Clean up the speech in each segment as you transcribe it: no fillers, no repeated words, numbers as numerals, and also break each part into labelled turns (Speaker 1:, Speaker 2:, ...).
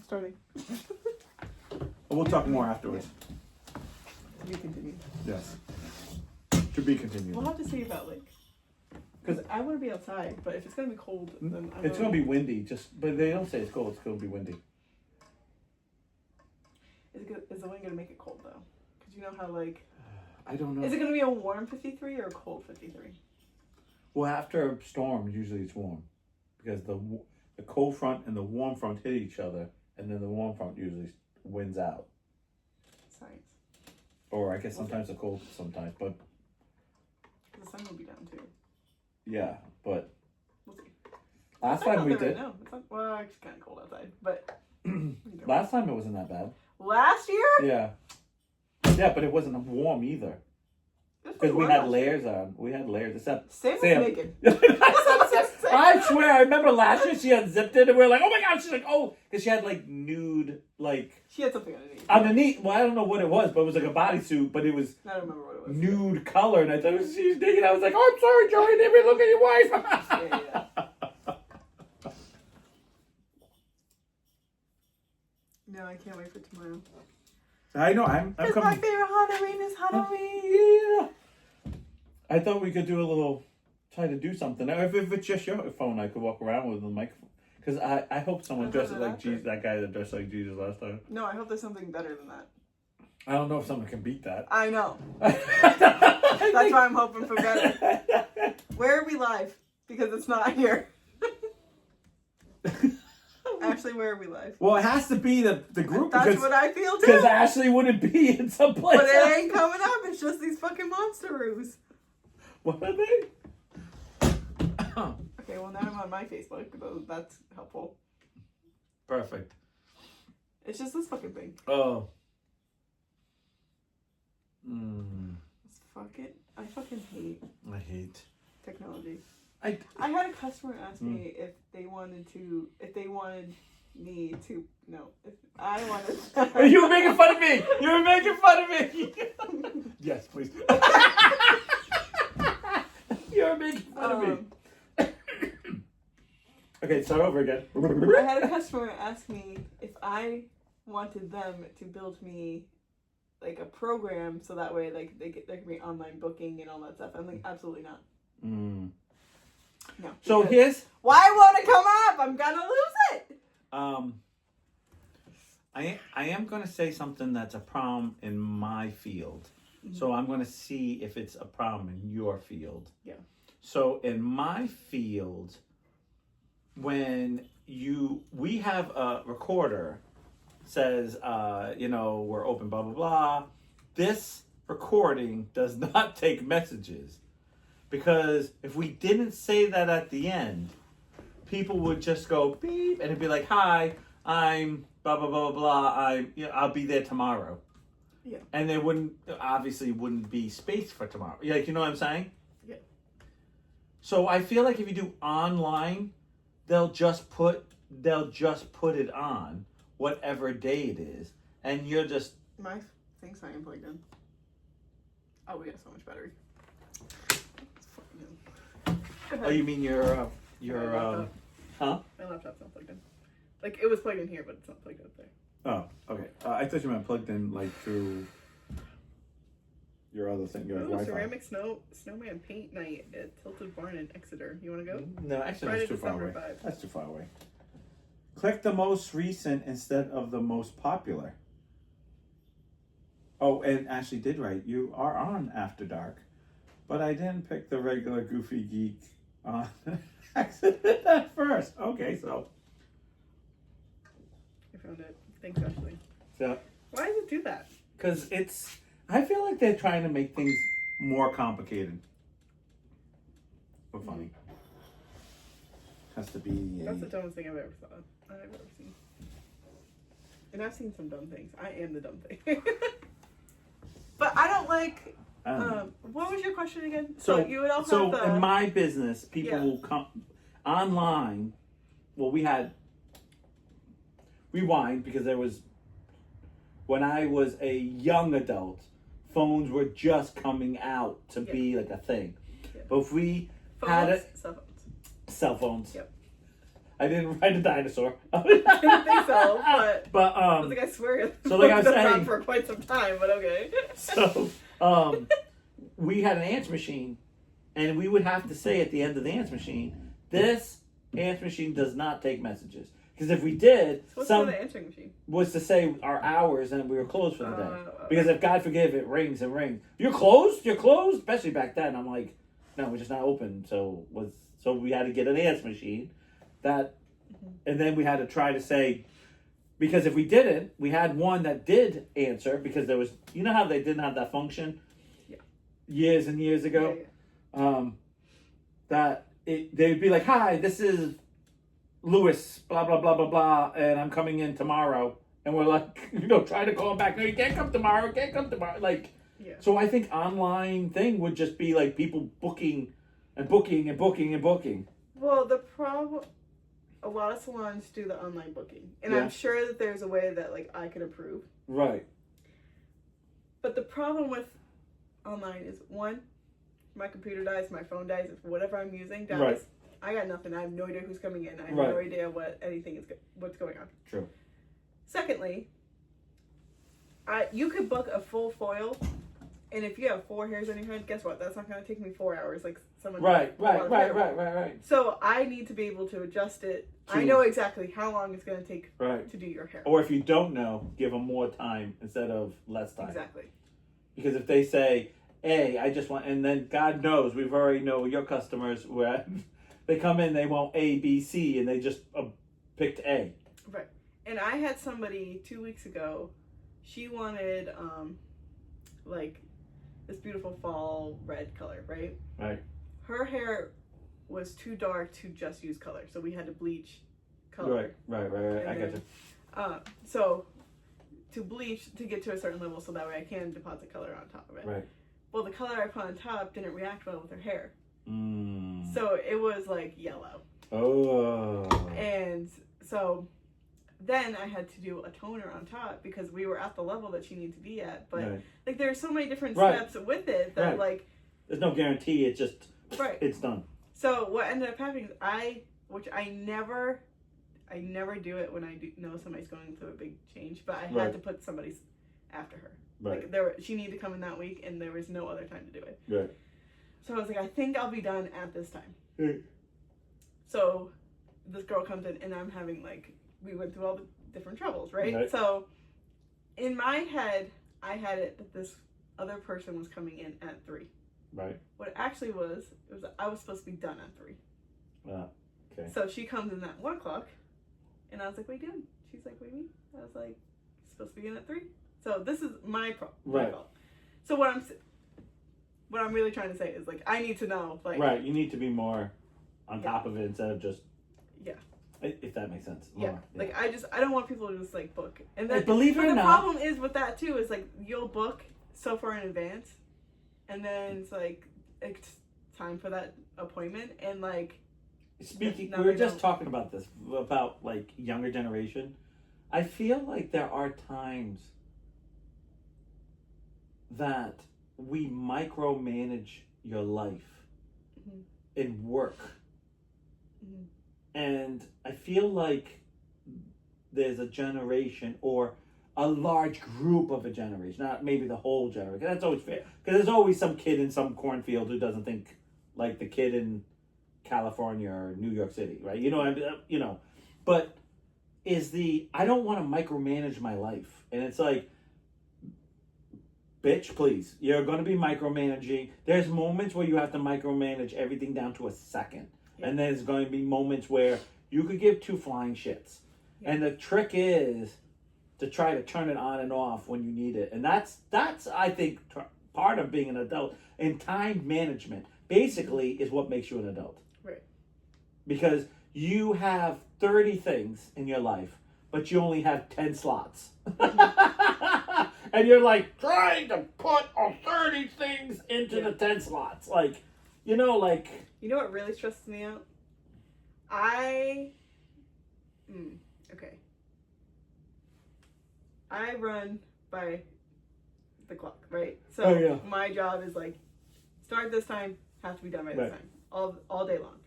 Speaker 1: starting.
Speaker 2: We'll talk more afterwards.
Speaker 1: To be continued.
Speaker 2: Yes. To be continued.
Speaker 1: We'll have to see about because I want to be outside, but if it's gonna be cold, then
Speaker 2: It's gonna be windy. But they don't say it's cold. It's gonna be windy.
Speaker 1: Is the wind gonna make it cold though? Because you know how
Speaker 2: I don't know.
Speaker 1: Is it gonna be a warm 53 or a cold 53?
Speaker 2: Well, after a storm, usually it's warm, because the cold front and the warm front hit each other, and then the warm front usually wins out.
Speaker 1: Science.
Speaker 2: Or I guess sometimes the cold, sometimes, but
Speaker 1: The sun will be down too.
Speaker 2: yeah, but
Speaker 1: We'll see.
Speaker 2: last time we did.
Speaker 1: Right now. It's not, well, it's kind of cold outside, but
Speaker 2: Last time it wasn't that bad.
Speaker 1: last year?
Speaker 2: Yeah. Yeah, but it wasn't warm either. Because we had layers on. We had layers. Except
Speaker 1: Sam was
Speaker 2: Sam.
Speaker 1: naked.
Speaker 2: I swear, I remember last year she unzipped it and we were like, oh my god, she's like, oh, because she had nude,
Speaker 1: She had something underneath.
Speaker 2: well, I don't know what it was, but it was like a bodysuit, but it was
Speaker 1: I don't remember what it was.
Speaker 2: nude color, and I thought she was naked. I was like, oh, I'm sorry, Joey, I didn't even look at your wife.
Speaker 1: Yeah. No, I can't wait for tomorrow.
Speaker 2: I know, I'm
Speaker 1: Because
Speaker 2: coming.
Speaker 1: my favorite Halloween is Halloween.
Speaker 2: Yeah. I thought we could do a little, try to do something. If it's just your phone, I could walk around with the microphone. Because I hope someone dresses like Jesus, that guy that dressed like Jesus last time.
Speaker 1: No, I hope there's something better than that.
Speaker 2: I don't know if someone can beat that.
Speaker 1: I know. That's why I'm hoping for better. Where are we live? Because it's not here. Ashley, where are we live?
Speaker 2: Well, it has to be the group.
Speaker 1: That's what I feel too.
Speaker 2: Because Ashley wouldn't be in some place.
Speaker 1: But it ain't coming up. It's just these fucking monsteroos.
Speaker 2: What are they?
Speaker 1: Okay, well now I'm on my Facebook. That's helpful.
Speaker 2: Perfect.
Speaker 1: It's just this fucking thing.
Speaker 2: Oh.
Speaker 1: Fuck it. I fucking hate
Speaker 2: I hate
Speaker 1: technology.
Speaker 2: I
Speaker 1: had a customer ask me if I wanted.
Speaker 2: You were making fun of me! You were making fun of me! Yes, please. You were making fun of me. Okay, start over again.
Speaker 1: I had a customer ask me if I wanted them to build me a program so that way there could be online booking and all that stuff. I'm like, absolutely not. No.
Speaker 2: So here's
Speaker 1: why won't it come up? I'm gonna lose it.
Speaker 2: I am gonna say something that's a problem in my field. Mm-hmm. So I'm gonna see if it's a problem in your field.
Speaker 1: Yeah.
Speaker 2: So in my field, when we have a recorder says, we're open, blah, blah, blah. This recording does not take messages. Because if we didn't say that at the end, people would just go beep and it'd be like, hi, I'm blah, blah, blah, blah. I'll be there tomorrow.
Speaker 1: Yeah.
Speaker 2: And there obviously wouldn't be space for tomorrow. You know what I'm saying?
Speaker 1: Yeah. So
Speaker 2: I feel like if you do online, they'll just put it on whatever day it is, and you're just...
Speaker 1: My thing's not even plugged in. Oh, we got so much battery.
Speaker 2: Oh, you mean your
Speaker 1: huh? My laptop's not plugged in. It was plugged in here, but it's not plugged up there.
Speaker 2: Oh, okay. I thought you meant plugged in through your other thing, your Wi-Fi.
Speaker 1: Ceramic snowman paint night at Tilted Barn in Exeter. You want to go?
Speaker 2: No, actually,
Speaker 1: Friday,
Speaker 2: that's too far
Speaker 1: December
Speaker 2: away.
Speaker 1: 5.
Speaker 2: That's too far away. Click the most recent instead of the most popular. Oh, and Ashley did write, you are on After Dark, but I didn't pick the regular Goofy Geek on accident at first. Okay, so.
Speaker 1: I found it. Thanks, Ashley.
Speaker 2: So.
Speaker 1: Why does it do that?
Speaker 2: Because I feel like they're trying to make things more complicated. Or funny. Has to be.
Speaker 1: That's the dumbest thing I've ever seen. And I've seen some dumb things. I am the dumb thing. But I don't like. What was your question again?
Speaker 2: So
Speaker 1: you would also have
Speaker 2: in my business, people will come online. Well, we had rewind because there was when I was a young adult, phones were just coming out to be a thing. Yeah. But if we had it,
Speaker 1: cell phones.
Speaker 2: Yep. I didn't write a dinosaur.
Speaker 1: I didn't think so, but
Speaker 2: But
Speaker 1: I was like, I swear.
Speaker 2: So like I was
Speaker 1: it's been around
Speaker 2: saying,
Speaker 1: for quite some time, but okay.
Speaker 2: so we had an answer machine, and we would have to say at the end of the answer machine, this answer machine does not take messages. Because if we did,
Speaker 1: So what's for the answering machine?
Speaker 2: Was to say our hours and we were closed for the day.
Speaker 1: Okay.
Speaker 2: Because if God forgive, it rings and rings. You're closed. Especially back then, I'm like, no, we're just not open. So we had to get an answer machine, and then we had to try to say, because if we didn't, we had one that did answer because there was, you know how they didn't have that function, years and years ago, that they'd be like, hi, this is Lewis, blah, blah, blah, blah, blah, and I'm coming in tomorrow. And we're like, trying to call him back. No, you can't come tomorrow. Like, so I think online thing would just be like people booking and booking and booking and booking.
Speaker 1: Well, the problem, a lot of salons do the online booking. And I'm sure that there's a way that, like, I could approve.
Speaker 2: Right.
Speaker 1: But the problem with online is, one, my computer dies, my phone dies, if whatever I'm using dies.
Speaker 2: Right.
Speaker 1: I got nothing. I have no idea who's coming in. I have no idea what's going on.
Speaker 2: True.
Speaker 1: Secondly, you could book a full foil, and if you have 4 hairs on your head, guess what? That's not going to take me 4 hours. Like someone.
Speaker 2: Right.
Speaker 1: So I need to be able to adjust it. True. I know exactly how long it's going to take to do your hair.
Speaker 2: Or if you don't know, give them more time instead of less time.
Speaker 1: Exactly.
Speaker 2: Because if they say, "Hey, I just want," and then God knows we've already know your customers where. They come in, they want A, B, C, and they just picked A.
Speaker 1: Right. And I had somebody 2 weeks ago, she wanted, like, this beautiful fall red color, right?
Speaker 2: Right.
Speaker 1: Her hair was too dark to just use color, so we had to bleach color.
Speaker 2: Right. I got you.
Speaker 1: So, to bleach, to get to a certain level, so that way I can deposit color on top of it.
Speaker 2: Right.
Speaker 1: Well, the color I put on top didn't react well with her hair. So it was like yellow.
Speaker 2: Oh.
Speaker 1: And so then I had to do a toner on top because we were at the level that she needed to be at. But like there's so many different steps with it that like
Speaker 2: there's no guarantee. It's just it's done.
Speaker 1: So what ended up happening is I never do it when I know somebody's going through a big change, but I had to put somebody's after her.
Speaker 2: Right.
Speaker 1: Like she needed to come in that week, and there was no other time to do it.
Speaker 2: Right.
Speaker 1: So I was like, I think I'll be done at this time.
Speaker 2: Right.
Speaker 1: So this girl comes in, and I'm having we went through all the different troubles, right? So in my head, I had it that this other person was coming in at 3.
Speaker 2: Right.
Speaker 1: What it actually was I was supposed to be done at 3.
Speaker 2: Okay.
Speaker 1: So she comes in at 1 o'clock, and I was like, what are you doing? She's like, what do you mean? I was like, supposed to be in at 3. So this is my problem.
Speaker 2: Right.
Speaker 1: So what I'm really trying to say is I need to know
Speaker 2: right, you need to be more on top of it instead of just if that makes sense.
Speaker 1: Yeah. I don't want people to just book. And then
Speaker 2: believe it or not,
Speaker 1: the problem is with that too is you'll book so far in advance, and then it's time for that appointment, and
Speaker 2: speaking, we were just talking about this about younger generation. I feel like there are times that we micromanage your life in work. And I feel like there's a generation or a large group of a generation, not maybe the whole generation. That's always fair. Because there's always some kid in some cornfield who doesn't think like the kid in California or New York City, right? But I don't want to micromanage my life. And it's bitch, please. You're going to be micromanaging. There's moments where you have to micromanage everything down to a second. Yeah. And there's going to be moments where you could give 2 flying shits. Yeah. And the trick is to try to turn it on and off when you need it. And that's I think, part of being an adult. And time management, basically, is what makes you an adult.
Speaker 1: Right.
Speaker 2: Because you have 30 things in your life, but you only have 10 slots. And you're trying to put 30 things into the 10 slots. You know what
Speaker 1: really stresses me out? Okay. I run by the clock, right? So my job is start this time, have to be done by this time, all day long.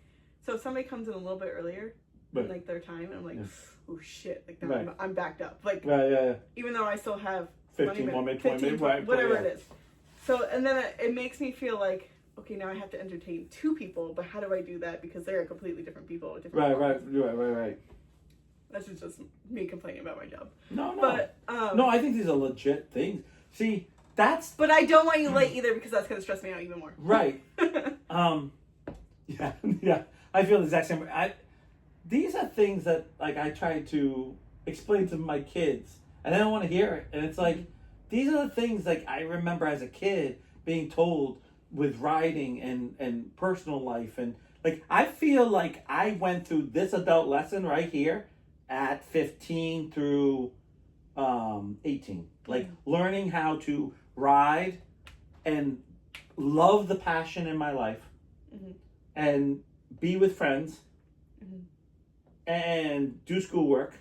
Speaker 1: So if somebody comes in a little bit earlier, in like their time, and I'm like, oh shit, like now
Speaker 2: Right.
Speaker 1: I'm backed up. Like, even though I still have
Speaker 2: 15 more minutes, 20 minutes, right?
Speaker 1: Whatever it is. So, and then it makes me feel like, okay, now I have to entertain two people, but how do I do that? Because they're completely different people. With different
Speaker 2: Right.
Speaker 1: That's just me complaining about my job.
Speaker 2: No.
Speaker 1: But,
Speaker 2: no, I think these are legit things. See, that's...
Speaker 1: But I don't want you late either, because that's going to stress me out even more.
Speaker 2: Right. Yeah. I feel the exact same way. These are things that, like, I try to explain to my kids, and they don't want to hear it. And it's like, these are the things, like, I remember as a kid being told with writing and personal life. And, like, I feel like I went through this adult lesson right here at 15 through 18. Like, learning how to ride and love the passion in my life and be with friends and do schoolwork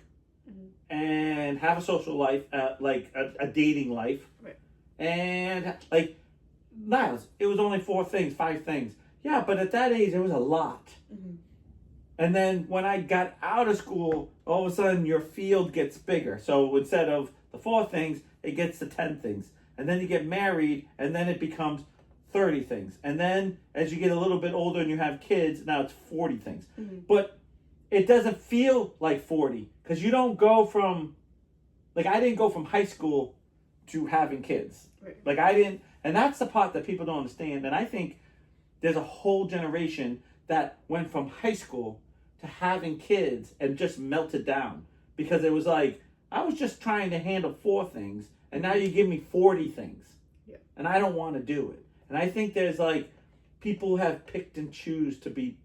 Speaker 2: and have a social life, like a dating life.
Speaker 1: Right.
Speaker 2: And, like, Niles, it was only 5 things. Yeah, but at that age, it was a lot. And then when I got out of school, all of a sudden your field gets bigger. So instead of the 4 things, it gets to 10 things. And then you get married, and then it becomes 30 things. And then as you get a little bit older and you have kids, now it's 40 things. But it doesn't feel like 40, because you don't go from, like, I didn't go from high school to having kids.
Speaker 1: Right.
Speaker 2: Like, I didn't, and that's the part that people don't understand. And I think there's a whole generation that went from high school to having kids and just melted down, because it was like, I was just trying to handle 4 things, and now you give me 40 things.
Speaker 1: Yeah.
Speaker 2: And I don't want to do it. And I think there's, like, people who have picked and choose to be,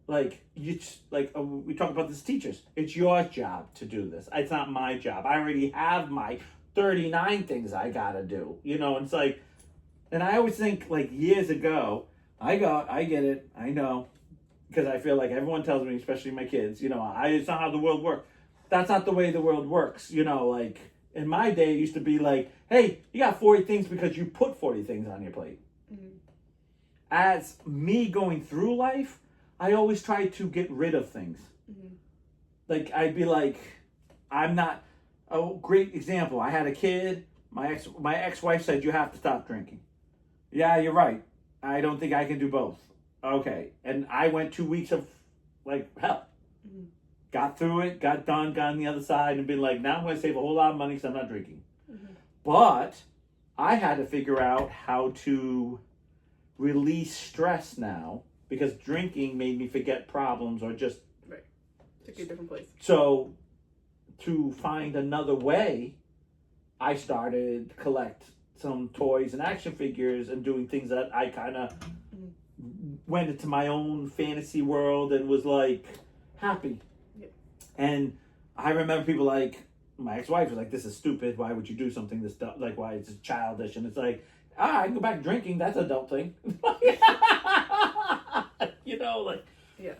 Speaker 2: like, we talk about this teachers. It's your job to do this. It's not my job. I already have my 39 things I gotta do. You know, and it's like, and I always think, like, years ago, I get it, I know, because I feel like everyone tells me, especially my kids, you know, it's not how the world works. That's not the way the world works. You know, like, in my day, it used to be like, hey, you got 40 things because you put 40 things on your plate. As me going through life, I always try to get rid of things. Like, I'd be like, I'm not, a great example, I had a kid, my ex-wife said, you have to stop drinking. Yeah, you're right. I don't think I can do both. Okay. And I went 2 weeks of, like, hell. Got through it, got done, got on the other side, and been like, now I'm going to save a whole lot of money because I'm not drinking. But I had to figure out how to release stress now, because drinking made me forget problems or just...
Speaker 1: Right. Took you a different place.
Speaker 2: So, to find another way, I started to collect some toys and action figures and doing things that I kind of went into my own fantasy world and was, like, happy.
Speaker 1: Yeah.
Speaker 2: And I remember people like, my ex-wife was like, this is stupid. Why would you do something this stuff? Like, why it's childish? And it's like, I can go back drinking. That's an adult thing. You know, like.
Speaker 1: Yeah.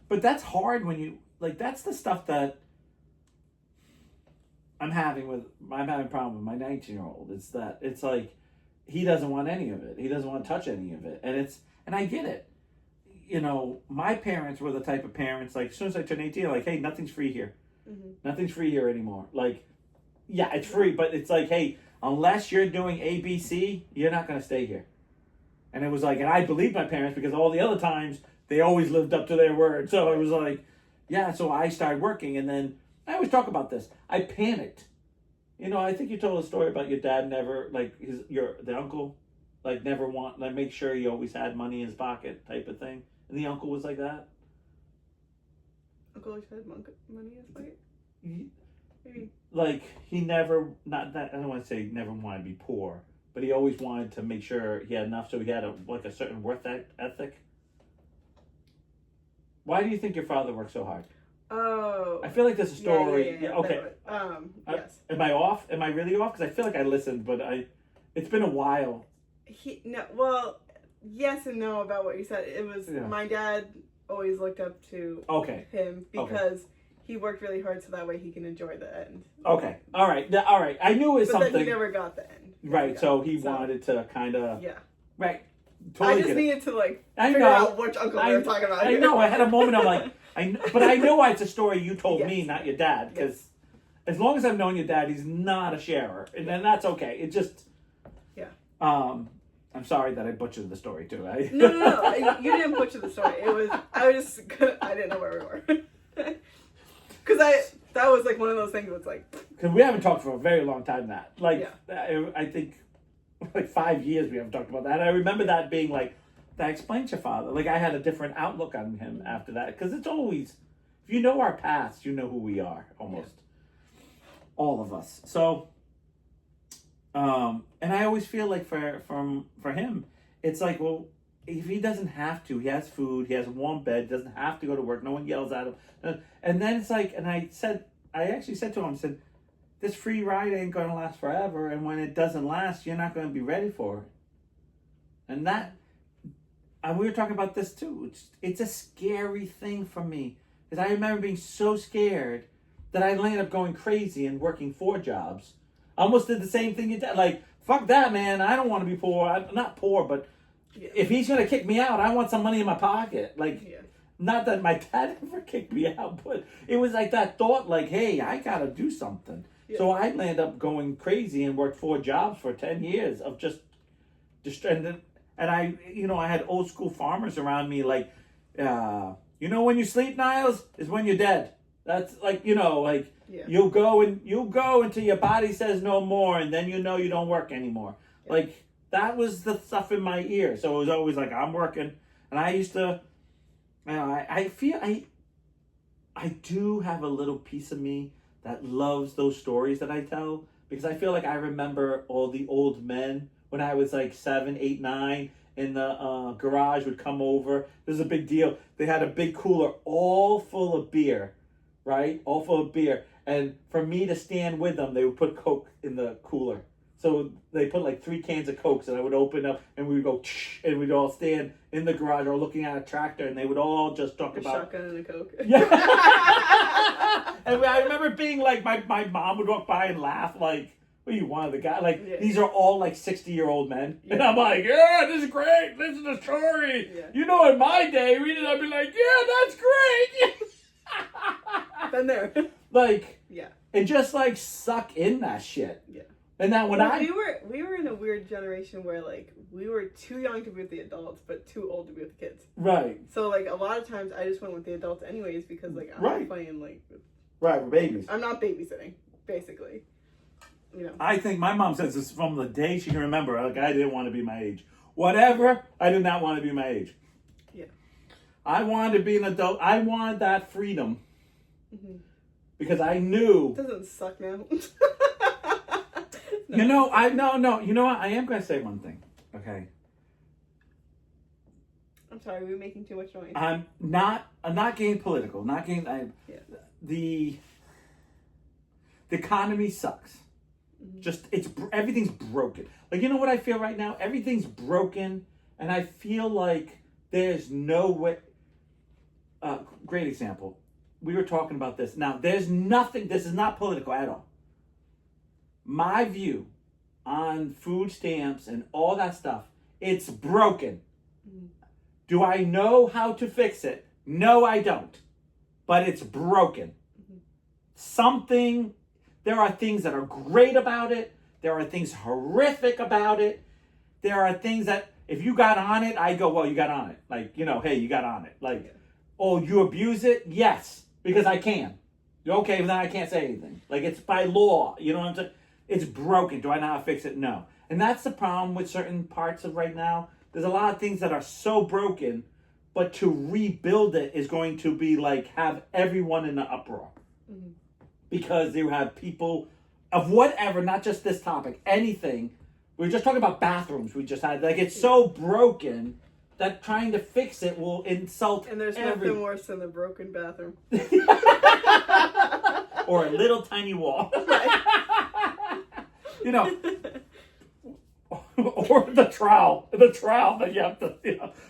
Speaker 2: But that's hard when you, like, that's the stuff that I'm having a problem with my 19-year-old. It's that, it's like, he doesn't want any of it. He doesn't want to touch any of it. And I get it. You know, my parents were the type of parents, like, as soon as I turned 18, like, hey, nothing's free here. Nothing's free here anymore. Like, yeah, it's free, but it's like, hey, unless you're doing ABC, you're not going to stay here. And it was like, and I believed my parents because all the other times, they always lived up to their word. So it was like, yeah, so I started working. And then, I always talk about this. I panicked. You know, I think you told a story about your dad never, like, the uncle, like, never make sure he always had money in his pocket type of thing. And the uncle was like that.
Speaker 1: Uncle always had money in his pocket? Maybe.
Speaker 2: Like, he never, not that, I don't want to say never wanted to be poor, but he always wanted to make sure he had enough so he had a certain work ethic. Why do you think your father worked so hard?
Speaker 1: Oh.
Speaker 2: I feel like there's a story.
Speaker 1: Yeah,
Speaker 2: okay.
Speaker 1: Yes.
Speaker 2: Am I off? Am I really off? Because I feel like I listened, but it's been a while.
Speaker 1: Well, yes and no about what you said. It was, my dad always looked up to him because he worked really hard so that way he can enjoy the end.
Speaker 2: Okay. All right. I knew it was something.
Speaker 1: But then he never got the end.
Speaker 2: Right. So he wanted to kind of.
Speaker 1: Yeah.
Speaker 2: Right. Totally
Speaker 1: I just needed to, like,
Speaker 2: figure
Speaker 1: out which uncle we were talking about.
Speaker 2: I know. I had a moment. I'm like, But I know it's a story you told
Speaker 1: Yes.
Speaker 2: me, not your dad, because as long as I've known your dad, he's not a sharer, and then that's okay. It just, I'm sorry that I butchered the story too.
Speaker 1: No. You didn't butcher the story. I didn't know where we were. Because that was like one of those things that's like.
Speaker 2: Because we haven't talked for a very long time now. Like,
Speaker 1: Yeah.
Speaker 2: I think, like 5 years we haven't talked about that. And I remember that being like, that explains your father. Like, I had a different outlook on him after that. Because it's always, if you know our past, you know who we are, almost. All of us. So, and I always feel like for him, it's like, well, if he doesn't have to, he has food, he has a warm bed, doesn't have to go to work, no one yells at him. And then it's like, and I actually said to him, I said, this free ride ain't going to last forever, and when it doesn't last, you're not going to be ready for it. And we were talking about this too. It's a scary thing for me, because I remember being so scared that I ended up going crazy and working 4 jobs. I almost did the same thing you did. Like, fuck that, man. I don't want to be poor. I'm not poor, but if he's going to kick me out, I want some money in my pocket. Like, not that my dad ever kicked me out, but it was like that thought, like, hey, I got to do something. Yeah. So I ended up going crazy and worked 4 jobs for 10 years of just and I, I had old school farmers around me, like, when you sleep, Niles, is when you're dead. That's like, you'll go until your body says no more, and then you don't work anymore. Yeah. Like, that was the stuff in my ear. So it was always like, I'm working. And I used to, I feel I do have a little piece of me that loves those stories that I tell, because I feel like I remember all the old men when I was like 7, 8, 9 in the garage would come over. This is a big deal. They had a big cooler all full of beer, right? All full of beer. And for me to stand with them, they would put Coke in the cooler. So they put like 3 cans of Cokes, and I would open up, and we would go, and we'd all stand in the garage or looking at a tractor, and they would all just talk about
Speaker 1: shotgun and a Coke.
Speaker 2: Yeah. And I remember being like, my mom would walk by and laugh, like, what are you, one of the guys? Like, these are all like 60-year-old men. Yeah. And I'm like, yeah, this is great. Listen to the story. Yeah. In my day, I'd be like, yeah, that's great.
Speaker 1: Been there.
Speaker 2: Like, and just like suck in that shit. Yeah. And that
Speaker 1: we were in a weird generation where like we were too young to be with the adults but too old to be with the kids.
Speaker 2: Right.
Speaker 1: So like a lot of times I just went with the adults anyways because like I'm not playing like
Speaker 2: we're babies.
Speaker 1: I'm not babysitting, basically.
Speaker 2: I think my mom says this from the day she can remember. Like, I didn't want to be my age. Whatever, I did not want to be my age. Yeah. I wanted to be an adult. I wanted that freedom. Mm-hmm. Because I knew.
Speaker 1: It doesn't suck now.
Speaker 2: No. No. You know what? I am going to say one thing. Okay.
Speaker 1: I'm sorry, we're making too much noise.
Speaker 2: I'm not getting political. The economy sucks. Mm-hmm. Just everything's broken. Like, you know what I feel right now? Everything's broken, and I feel like there's no way. Great example. We were talking about this. Now, there's nothing. This is not political at all. My view on food stamps and all that stuff, it's broken. Mm-hmm. Do I know how to fix it? No, I don't. But it's broken. Mm-hmm. There are things that are great about it. There are things horrific about it. There are things that if you got on it, I go, well, you got on it. Like, hey, you got on it. Like, oh, you abuse it? Yes, because I can. Okay, then I can't say anything. Like, it's by law. You know what I'm saying? It's broken. Do I know how to fix it? No. And that's the problem with certain parts of right now. There's a lot of things that are so broken, but to rebuild it is going to be like have everyone in an uproar. Mm-hmm. Because you have people of whatever, not just this topic, anything. We were just talking about bathrooms. We just had, like, it's so broken that trying to fix it will insult
Speaker 1: And there's nothing worse than a broken bathroom.
Speaker 2: Or a little tiny wall. Or the trowel that you have to,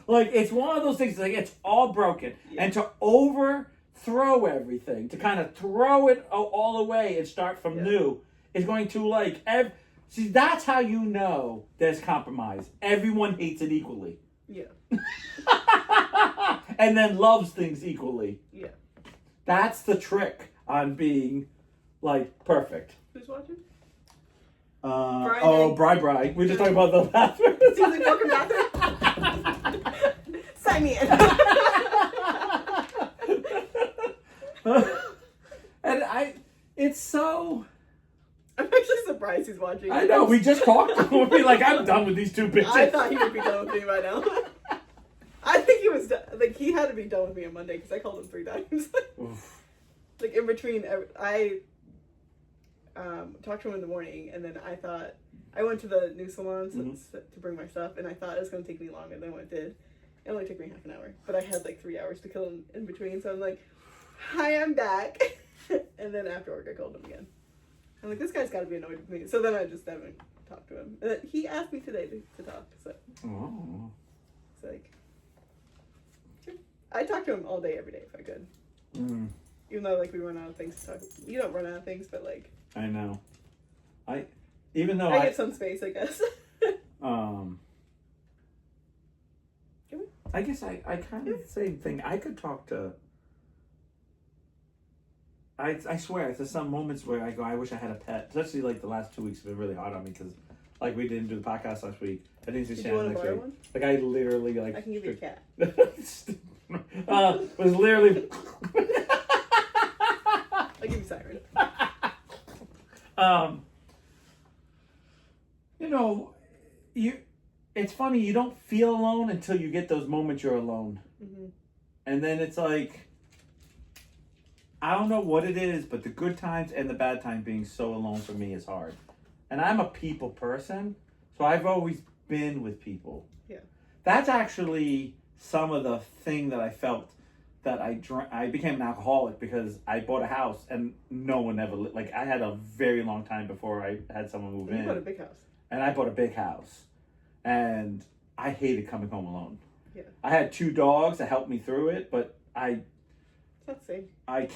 Speaker 2: like, it's one of those things, like, it's all broken. Yeah. And to overthrow everything, to kind of throw it all away and start from new is going to, like, see, that's how you know there's compromise. Everyone hates it equally. Yeah. And then loves things equally. Yeah. That's the trick on being, like, perfect.
Speaker 1: Who's watching?
Speaker 2: Bri. We just talking about the bathroom.
Speaker 1: Season fucking bathroom. Sign me in.
Speaker 2: And it's so.
Speaker 1: I'm actually surprised he's watching.
Speaker 2: I know. We just talked to him. We'll be like, I'm done with these two bitches.
Speaker 1: I thought he would be done with me by now. I think he was done. Like, he had to be done with me on Monday because I called him 3 times. Like, in between, I talked to him in the morning, and then I went to the new salon to bring my stuff, and I thought it was going to take me longer than what it did. It only took me half an hour, but I had like 3 hours to kill in between, so I'm like, hi, I'm back. And then after work, I called him again. I'm like, this guy's got to be annoyed with me. So then I just haven't talked to him. And then he asked me today to talk, so.
Speaker 2: Oh.
Speaker 1: It's like, sure. I talk to him all day, every day if I could. Even though, like, we run out of things to talk. You don't run out of things, but, like.
Speaker 2: I know. I
Speaker 1: get some space, I guess.
Speaker 2: I guess I kind of the same thing. I could talk to. I swear, there's some moments where I go, I wish I had a pet. Especially like the last 2 weeks have been really hard on me because, like, we didn't do the podcast last week. I didn't see Shannon next week. One? Like, I literally like.
Speaker 1: I can give you a cat.
Speaker 2: Was literally.
Speaker 1: I'll give you Siren.
Speaker 2: You know, it's funny, you don't feel alone until you get those moments you're alone. Mm-hmm. And then it's like, I don't know what it is, but the good times and the bad times being so alone for me is hard. And I'm a people person, so I've always been with people.
Speaker 1: Yeah.
Speaker 2: That's actually some of the thing that I felt that I became an alcoholic because I bought a house and no one ever, like, I had a very long time before I had someone move in.
Speaker 1: You bought a big house.
Speaker 2: And I bought a big house. And I hated coming home alone.
Speaker 1: Yeah.
Speaker 2: I had 2 dogs that helped me through it, but
Speaker 1: it's not the same.
Speaker 2: I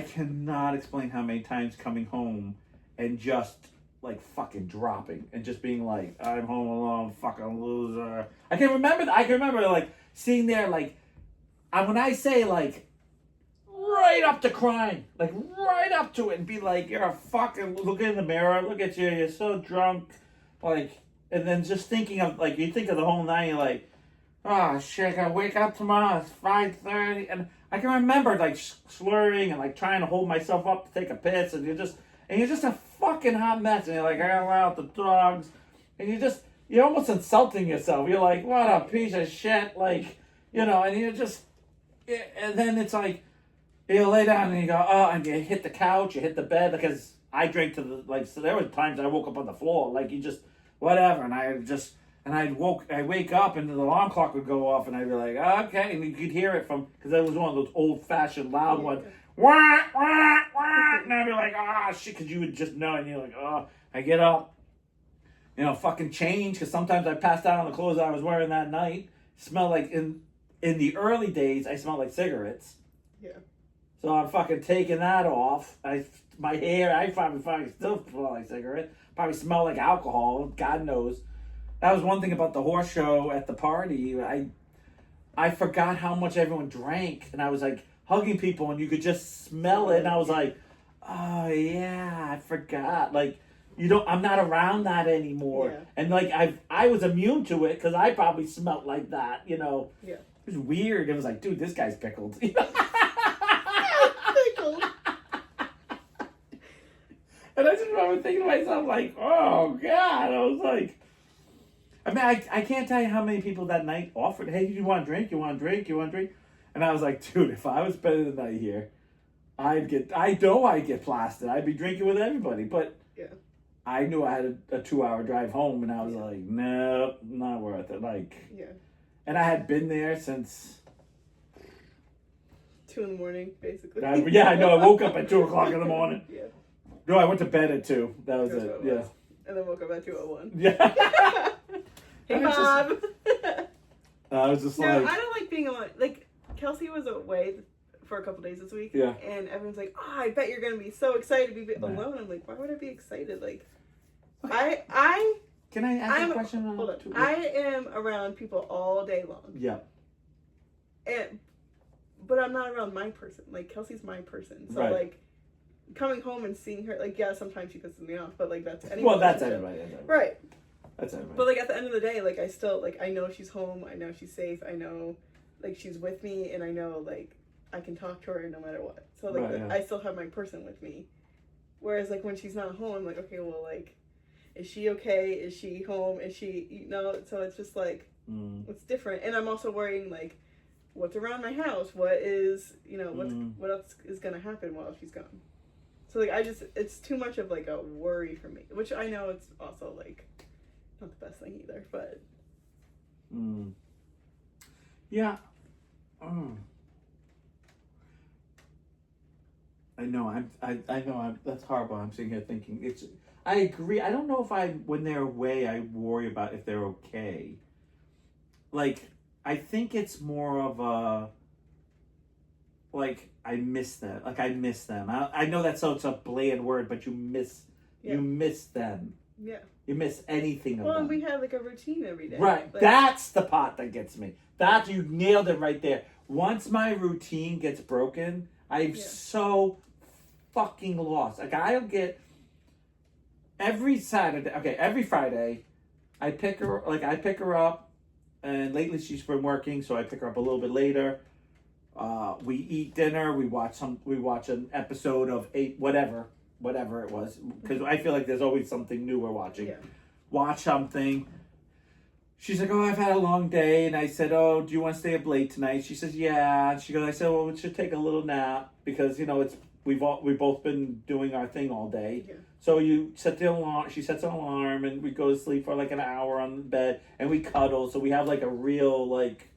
Speaker 2: cannot explain how many times coming home and just, like, fucking dropping and just being like, I'm home alone, fucking loser. I can remember, like, seeing there, like, when I say, like, right up to crying, like, right up to it and be like, you're a fucking, look in the mirror, look at you, you're so drunk, like, and then just thinking of, like, you think of the whole night, you're like, oh, shit, I gotta wake up tomorrow, it's 5:30, and I can remember, like, slurring and, like, trying to hold myself up to take a piss, and you're just a fucking hot mess, and you're like, I gotta let out the dogs, and you're almost insulting yourself, you're like, what a piece of shit, like, you know, and you're just, and then it's like, you lay down and you go, oh, and you hit the couch, you hit the bed, because I drank to the, like, so there were times I woke up on the floor, like, you just, whatever, and I wake up and the alarm clock would go off and I'd be like, okay, and you could hear it because that was one of those old-fashioned loud ones, wah, wah, wah, and I'd be like, shit, because you would just know, and you're like, oh, I get up, you know, fucking change, because sometimes I passed out on the clothes I was wearing that night, smell like, in the early days, I smelled like cigarettes.
Speaker 1: Yeah.
Speaker 2: So I'm fucking taking that off. My hair, I probably still smell like cigarette. Probably smell like alcohol. God knows. That was one thing about the horse show at the party. I forgot how much everyone drank, and I was like hugging people, and you could just smell it. And I was like, oh yeah, I forgot. Like, I'm not around that anymore. Yeah. And like I was immune to it because I probably smelled like that. You know.
Speaker 1: Yeah.
Speaker 2: It was weird. It was like, dude, this guy's pickled.
Speaker 1: Pickled.
Speaker 2: And I just remember thinking to myself, like, oh, God. I was like, I mean, I can't tell you how many people that night offered, hey, you want a drink? You want a drink? You want a drink? And I was like, dude, if I was spending the night here, I know I'd get plastered. I'd be drinking with everybody. But
Speaker 1: yeah.
Speaker 2: I knew I had a 2-hour drive home, and I was like, nope, not worth it. Like,
Speaker 1: yeah.
Speaker 2: And I had been there since
Speaker 1: 2 in the morning, basically.
Speaker 2: Yeah, I know. I woke up at 2 o'clock in the morning.
Speaker 1: Yeah.
Speaker 2: No, I went to bed at 2. That was it. Yeah.
Speaker 1: And then woke up at 2:01.
Speaker 2: Yeah.
Speaker 1: Hey, Bob.
Speaker 2: I was just
Speaker 1: no,
Speaker 2: like.
Speaker 1: I don't like being alone. Like, Kelsey was away for a couple days this week.
Speaker 2: Yeah.
Speaker 1: And everyone's like, oh, I bet you're going to be so excited to be alone. I'm like, why would I be excited? Like,
Speaker 2: Can I ask a question?
Speaker 1: Hold on. I am around people all day long.
Speaker 2: Yeah.
Speaker 1: but I'm not around my person. Like, Kelsey's my person. So,
Speaker 2: Right.
Speaker 1: like, coming home and seeing her, like, yeah, sometimes she pisses me off, but, like, that's any
Speaker 2: Well, that's
Speaker 1: relationship.
Speaker 2: everybody.
Speaker 1: Right.
Speaker 2: That's everybody.
Speaker 1: But, like, at the end of the day, like, I still, like, I know she's home. I know she's safe. I know, like, she's with me. And I know, like, I can talk to her no matter what. So, like,
Speaker 2: Right, yeah.
Speaker 1: I still have my person with me. Whereas, like, when she's not home, I'm like, okay, well, like, is she okay? Is she home? Is she, you know? So it's just, like, it's different. And I'm also worrying, like, what's around my house? What is, you know, what else is going to happen while she's gone? So, like, it's too much of, like, a worry for me. Which I know it's also, like, not the best thing either, but.
Speaker 2: Yeah. I know. I know. That's horrible. I'm sitting here thinking I agree. I don't know if when they're away, I worry about if they're okay. Like, I think it's more of a, like, I miss them. Like, I miss them. I know that's such a bland word, but you miss them.
Speaker 1: Yeah.
Speaker 2: You miss anything of them.
Speaker 1: Well, and we have, like, a routine every day.
Speaker 2: Right.
Speaker 1: Like,
Speaker 2: That's the part that gets me. You nailed it right there. Once my routine gets broken, I'm so fucking lost. Like, I'll get every Friday, I pick her up, and lately she's been working, so I pick her up a little bit later. We eat dinner. We watch an episode of whatever it was, because I feel like there's always something new we're watching.
Speaker 1: Yeah.
Speaker 2: Watch something. She's like, oh, I've had a long day. And I said, oh, do you want to stay up late tonight? She says, yeah. And she goes, I said, well, we should take a little nap because, you know, we've both been doing our thing all day.
Speaker 1: Yeah.
Speaker 2: So you set the alarm. She sets an alarm, and we go to sleep for like an hour on the bed, and we cuddle. So we have like a real like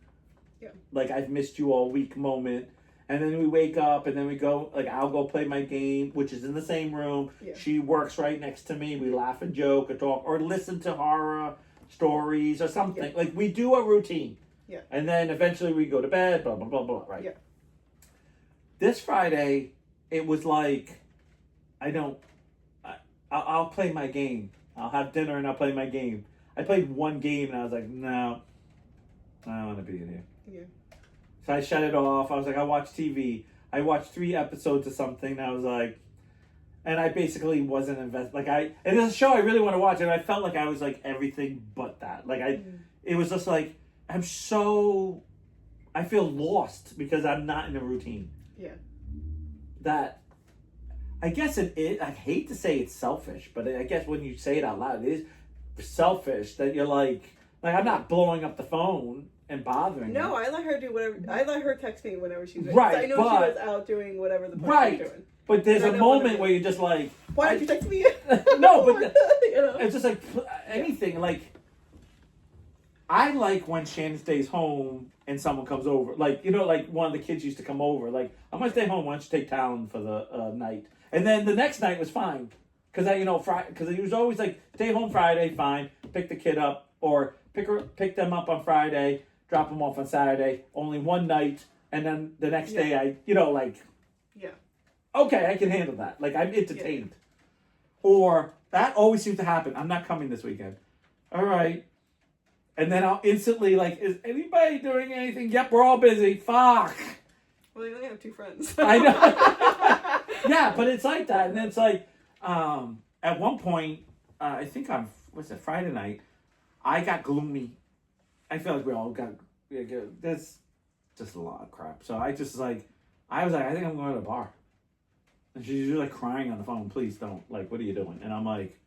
Speaker 2: I've missed you all week moment. And then we wake up, and then we go, like, I'll go play my game, which is in the same room.
Speaker 1: Yeah.
Speaker 2: She works right next to me. We laugh and joke or talk or listen to horror stories or something. Yeah. Like, we do a routine.
Speaker 1: Yeah.
Speaker 2: And then eventually we go to bed, blah, blah, blah, blah, right?
Speaker 1: Yeah.
Speaker 2: This Friday, it was like, I'll play my game. I'll have dinner and I'll play my game. I played one game, and I was like, no, I don't want to be in here.
Speaker 1: Yeah.
Speaker 2: So I shut it off. I was like, I watch TV. I watched 3 episodes of something, and I was like, and I basically wasn't invested. Like, and it's a show I really want to watch, and I felt like I was like everything but that. Like, it was just like, I feel lost because I'm not in a routine.
Speaker 1: Yeah.
Speaker 2: That, I guess I hate to say it's selfish, but I guess when you say it out loud, it is selfish that you're like I'm not blowing up the phone and bothering her.
Speaker 1: No, I let her do whatever. I let her text me whenever she's doing.
Speaker 2: Right,
Speaker 1: I know she was out doing whatever the fuck she's doing.
Speaker 2: But there's a moment where you're just like,
Speaker 1: why did you text me?
Speaker 2: No, but it's just like anything. Like, I like when Shannon stays home and someone comes over. Like, you know, like one of the kids used to come over. Like, I'm gonna stay home. Why don't you take Talon for the night? And then the next night was fine, because because it was always like, stay home Friday, fine. Pick the kid up, or pick them up on Friday, drop them off on Saturday. Only one night, and then the next day okay, I can handle that. Like, I'm entertained. Yeah. Or that always seems to happen. I'm not coming this weekend. All right. And then I'll instantly like, is anybody doing anything? Yep, we're all busy. Fuck.
Speaker 1: Well, you only have 2 friends.
Speaker 2: I know. Yeah, but it's like that. And then it's like, at one point, I think on, Friday night, I got gloomy. I feel like we all got, there's just a lot of crap. So I was like, I think I'm going to the bar. And she's like crying on the phone, please don't. Like, what are you doing? And I'm like,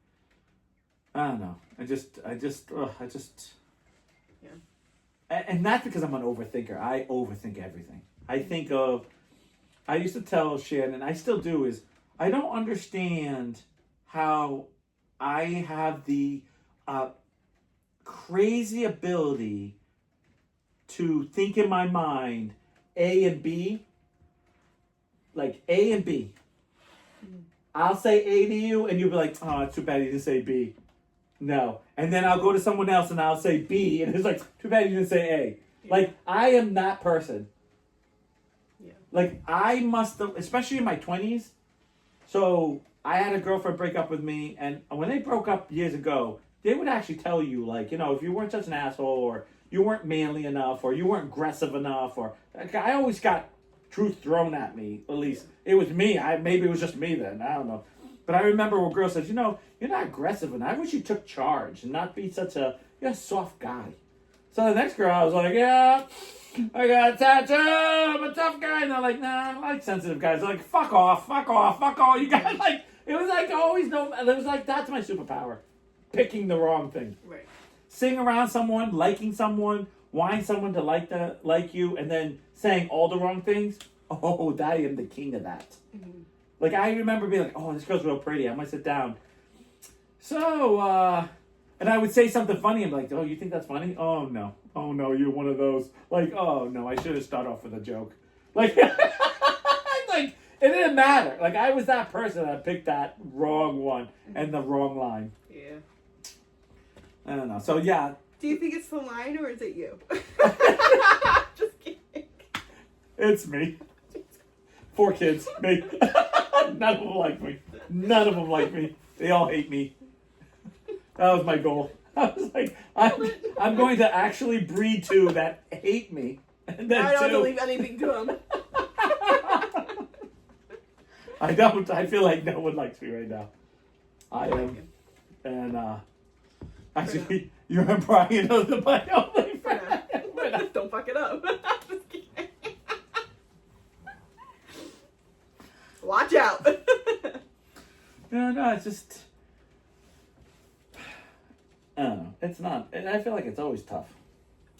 Speaker 2: I don't know. I just.
Speaker 1: Yeah.
Speaker 2: And not because I'm an overthinker. I overthink everything. I used to tell Shannon, I still do, is I don't understand how I have the crazy ability to think in my mind A and B. Like A and B. I'll say A to you, and you'll be like, oh, it's too bad you didn't say B. No. And then I'll go to someone else, and I'll say B, and it's like, too bad you didn't say A. Yeah. Like, I am that person.
Speaker 1: Yeah.
Speaker 2: Like, I must have, especially in my 20s. So, I had a girlfriend break up with me, and when they broke up years ago, they would actually tell you, like, you know, if you weren't such an asshole, or you weren't manly enough, or you weren't aggressive enough, or, like, I always got truth thrown at me. At least it was me. Maybe it was just me then. I don't know. But I remember a girl says, you're not aggressive enough. I wish you took charge and not be you're a soft guy. So the next girl, I was like, yeah, I got a tattoo. I'm a tough guy. And they're like, nah, I like sensitive guys. They're like, fuck off. You guys like, it was like always it was like, that's my superpower. Picking the wrong thing.
Speaker 1: Right.
Speaker 2: Sitting around someone, liking someone, wanting someone to like you, and then saying all the wrong things. Oh, I am the king of that. Mm-hmm. Like, I remember being like, oh, this girl's real pretty. I'm going to sit down. So, and I would say something funny. I'm like, oh, you think that's funny? Oh, no, you're one of those. Like, oh, no, I should have started off with a joke. Like, like, it didn't matter. Like, I was that person that picked that wrong one and the wrong line.
Speaker 1: Yeah.
Speaker 2: I don't know. So, yeah.
Speaker 1: Do you think it's the line or is it you? Just kidding.
Speaker 2: It's me. 4 kids. Me. None of them like me. They all hate me. That was my goal. I was like, I'm going to actually breed 2 that hate me. And then
Speaker 1: I don't believe anything to them.
Speaker 2: I don't. I feel like no one likes me right now. I am. And, actually, you and Brian are my only friend.
Speaker 1: Don't fuck it up. Just kidding. Watch out.
Speaker 2: No, it's just, I don't know. It's not, I feel like it's always tough.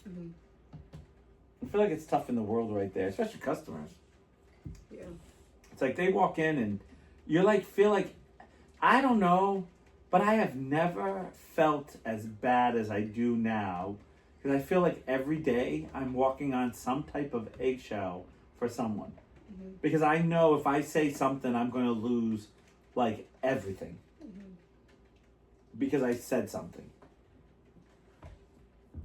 Speaker 2: Mm-hmm. I feel like it's tough in the world right there, especially customers.
Speaker 1: Yeah. It's
Speaker 2: like they walk in and you're like, feel like, I don't know, but I have never felt as bad as I do now. Because I feel like every day I'm walking on some type of eggshell for someone. Mm-hmm. Because I know if I say something, I'm going to lose like everything. Mm-hmm. Because I said something.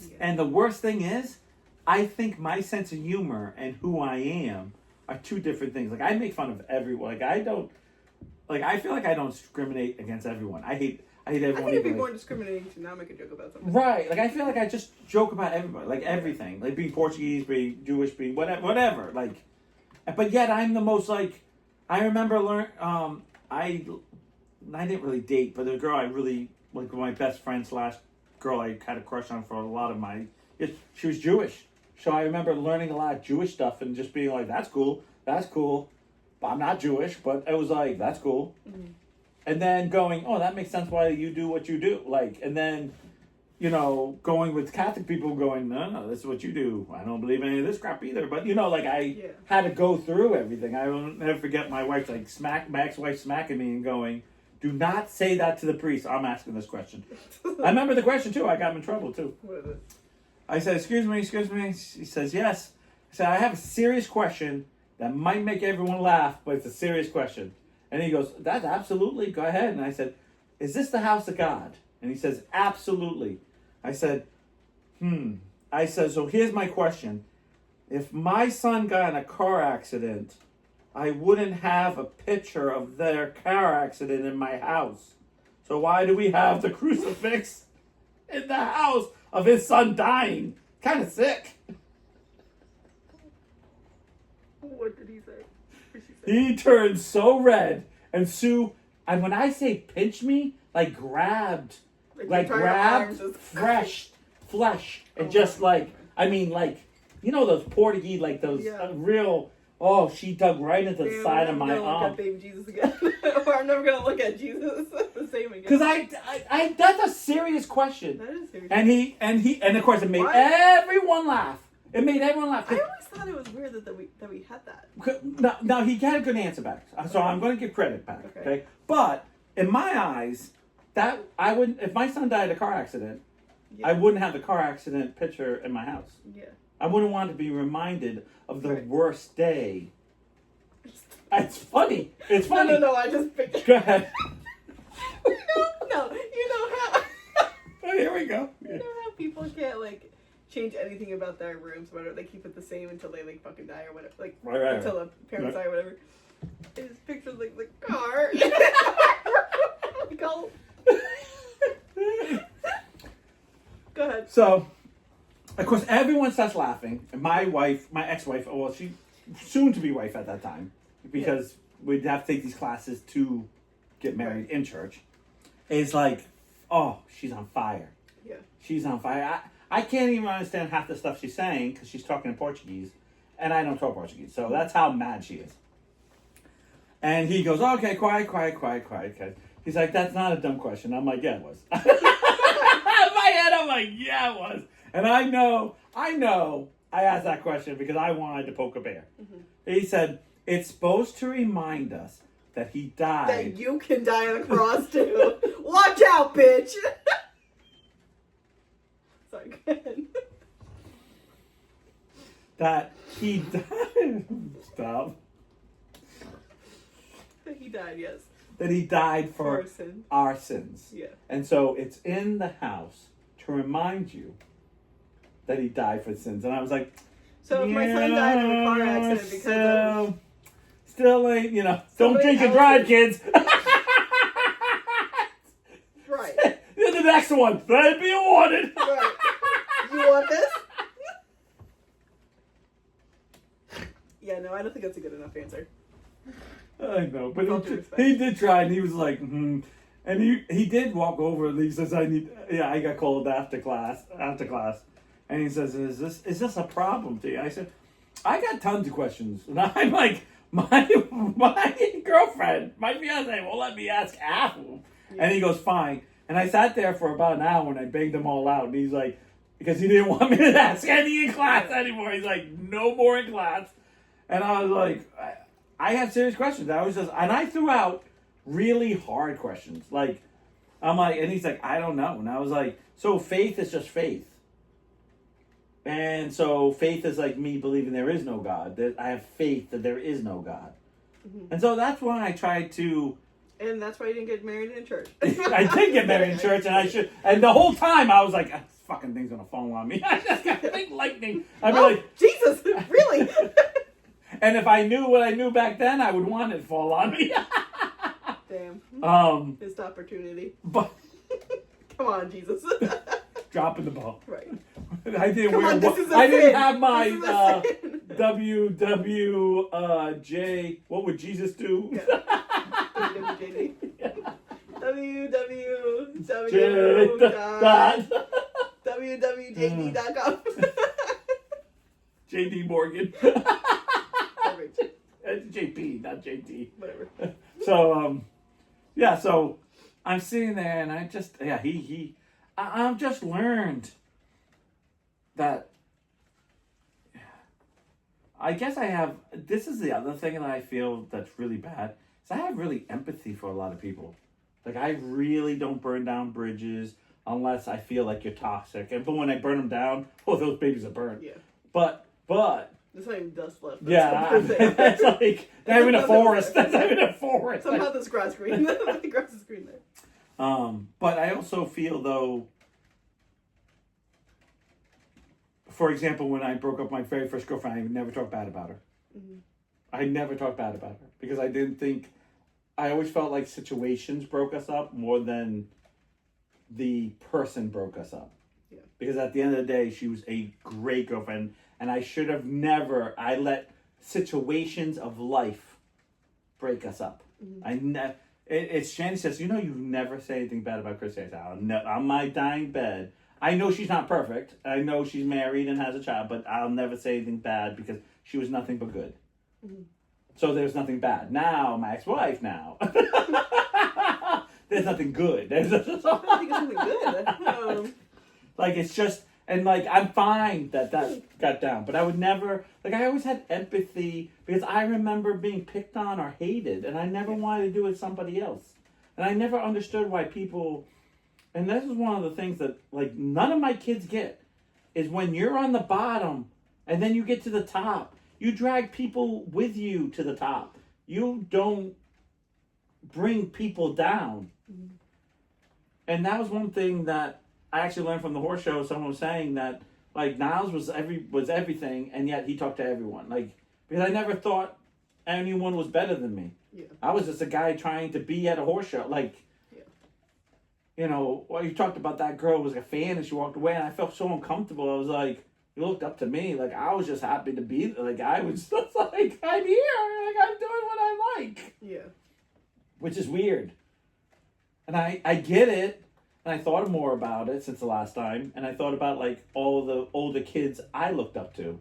Speaker 2: Yeah. And the worst thing is, I think my sense of humor and who I am are 2 different things. Like, I make fun of everyone. Like, I feel like I don't discriminate against everyone. I hate everyone.
Speaker 1: I think it'd be more discriminating to not make a joke about something.
Speaker 2: Right. Like, I feel like I just joke about everybody. Like, everything. Like, being Portuguese, being Jewish, being whatever. Like, but yet I'm the most, like, I remember I didn't really date, but the girl I really, like, my best friend / girl I had a crush on for a lot of she was Jewish. So I remember learning a lot of Jewish stuff and just being like, that's cool. But I'm not Jewish, but it was like, that's cool. Mm-hmm. And then going, oh, that makes sense why you do what you do. Like, and then, going with Catholic people going, no, this is what you do. I don't believe any of this crap either. But, I had to go through everything. I will never forget my wife's my ex-wife smacking me and going, do not say that to the priest. I'm asking this question. I remember the question, too. I got him in trouble, too.
Speaker 1: What is it?
Speaker 2: I said, excuse me. He says, yes. I said, I have a serious question that might make everyone laugh, but it's a serious question. And he goes, that's absolutely, go ahead. And I said, is this the house of God? And he says, absolutely. I said, I said, so here's my question. If my son got in a car accident, I wouldn't have a picture of their car accident in my house. So why do we have the crucifix in the house of his son dying? Kind of sick.
Speaker 1: What did he say?
Speaker 2: He turned so red, and Sue, and when I say pinch me, like grabbed fresh flesh, and just like, I mean, like, those Portuguese, like those real. Oh, she dug right into the side of my arm.
Speaker 1: I'm never gonna look at baby Jesus again, or I'm never gonna look at Jesus the same again.
Speaker 2: Because I that's a serious question.
Speaker 1: That is serious.
Speaker 2: And of course it made everyone laugh. It made everyone laugh.
Speaker 1: I always thought it was weird that we had that.
Speaker 2: Now he had a good answer back, so I'm going to give credit back. Okay, but in my eyes, that I wouldn't. If my son died in a car accident, I wouldn't have the car accident picture in my house. Yeah. I wouldn't want to be reminded of the worst day. It's funny. It's funny.
Speaker 1: No, I just picked it.
Speaker 2: Go ahead.
Speaker 1: No, you know how.
Speaker 2: Oh, here we go.
Speaker 1: You know how people can't change anything about their rooms, whatever. They keep it the same until they fucking die or whatever. Until the parents die or whatever. It's pictures the car. Go ahead.
Speaker 2: So, of course, everyone starts laughing. And my ex-wife, well, soon to be wife at that time, because we'd have to take these classes to get married in church, is like, oh, she's on fire.
Speaker 1: Yeah.
Speaker 2: She's on fire. I can't even understand half the stuff she's saying because she's talking in Portuguese, and I don't talk Portuguese, so that's how mad she is. And he goes, okay, quiet. He's like, that's not a dumb question. I'm like, yeah, it was. In my head, I'm like, yeah, it was. And I know I asked that question because I wanted to poke a bear. Mm-hmm. He said, it's supposed to remind us that he died.
Speaker 1: That you can die on a cross too. Watch out, bitch. Sorry, go ahead.
Speaker 2: That he died. Stop.
Speaker 1: That he died, yes.
Speaker 2: That he died for our sins.
Speaker 1: Yeah.
Speaker 2: And so it's in the house to remind you that he died for sins. And I was like,
Speaker 1: so if my son died in a car accident because of...
Speaker 2: Still ain't, don't drink and drive, kids.
Speaker 1: Right.
Speaker 2: The next one. Let it be awarded.
Speaker 1: Right. You want this? Yeah, no, I don't think that's a good enough answer.
Speaker 2: I know, but he did try, and he was like, and he did walk over, and he says, I got called after class, and he says, is this a problem to you? I said, I got tons of questions, and I'm like, my girlfriend, my fiance won't let me ask half of them, and he goes, fine, and I sat there for about an hour, and I banged them all out, and he's like, because he didn't want me to ask any in class anymore, he's like, no more in class, and I was like, I had serious questions. And I threw out really hard questions. Like, I'm like, and he's like, I don't know. And I was like, so faith is just faith. And so faith is like me believing there is no God. That I have faith that there is no God. Mm-hmm. And so that's why I tried to.
Speaker 1: And that's why you didn't get married in church.
Speaker 2: I did get married in church, and I should. And the whole time I was like, this fucking thing's gonna fall on me. I just got big lightning. I'd be like,
Speaker 1: Jesus, really?
Speaker 2: And if I knew what I knew back then, I would want it to fall on me.
Speaker 1: Damn. Missed opportunity.
Speaker 2: But
Speaker 1: come on, Jesus.
Speaker 2: Dropping the ball.
Speaker 1: Right.
Speaker 2: I didn't have my WWJ. What would Jesus do?
Speaker 1: Yeah. WWJD. www.wwjd.com.
Speaker 2: JD Morgan. JP, not JT.
Speaker 1: Whatever.
Speaker 2: So, so I'm sitting there and I just, I've just learned that, I guess this is the other thing that I feel that's really bad, is I have really empathy for a lot of people. Like, I really don't burn down bridges unless I feel like you're toxic. But when I burn them down, those babies are burned.
Speaker 1: Yeah.
Speaker 2: But
Speaker 1: there's not even dust left.
Speaker 2: That's like they're in a forest.
Speaker 1: Somehow this grass green. The grass is green there.
Speaker 2: But I also feel though, for example, when I broke up my very first girlfriend, I never talked bad about her. Mm-hmm. I never talked bad about her because I didn't think. I always felt like situations broke us up more than the person broke us up.
Speaker 1: Yeah.
Speaker 2: Because at the end of the day, she was a great girlfriend. And I should have I let situations of life break us up. Mm-hmm. It's Shannon says, you never say anything bad about Chris. I said, on my dying bed, I know she's not perfect. I know she's married and has a child, but I'll never say anything bad because she was nothing but good. Mm-hmm. So there's nothing bad. Now, my ex-wife now. There's nothing good.
Speaker 1: I think it's something good.
Speaker 2: Like, it's just... And, like, I'm fine that got down. But I would never... Like, I always had empathy because I remember being picked on or hated. And I never wanted to do it with somebody else. And I never understood why people... And this is one of the things that, like, none of my kids get. Is when you're on the bottom and then you get to the top. You drag people with you to the top. You don't bring people down. Mm-hmm. And that was one thing that... I actually learned from the horse show. Someone was saying that like Niles was everything, and yet he talked to everyone. Like because I never thought anyone was better than me. Yeah. I was just a guy trying to be at a horse show. Like, you talked about that girl was a fan and she walked away, and I felt so uncomfortable. I was like, You looked up to me. Like, I was just happy to be there. Like, I was just like, I'm here. Like, I'm doing what I like.
Speaker 1: Yeah.
Speaker 2: Which is weird. And I get it. And I thought more about it since the last time. And I thought about, like, all the older kids I looked up to.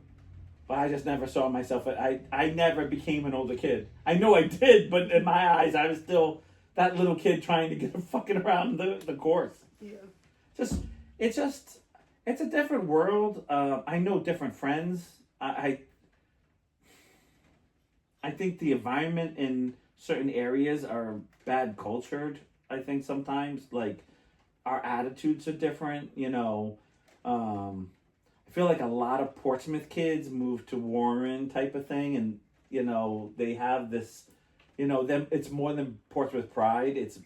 Speaker 2: But I just never saw myself. I never became an older kid. I know I did, but in my eyes, I was still that little kid trying to get fucking around the course.
Speaker 1: Yeah.
Speaker 2: It's a different world. I know different friends. I think the environment in certain areas are bad cultured. I think sometimes, like, our attitudes are different, you know. I feel like a lot of Portsmouth kids move to Warren type of thing, and, you know, they have this, you know, them. It's more than Portsmouth pride. It's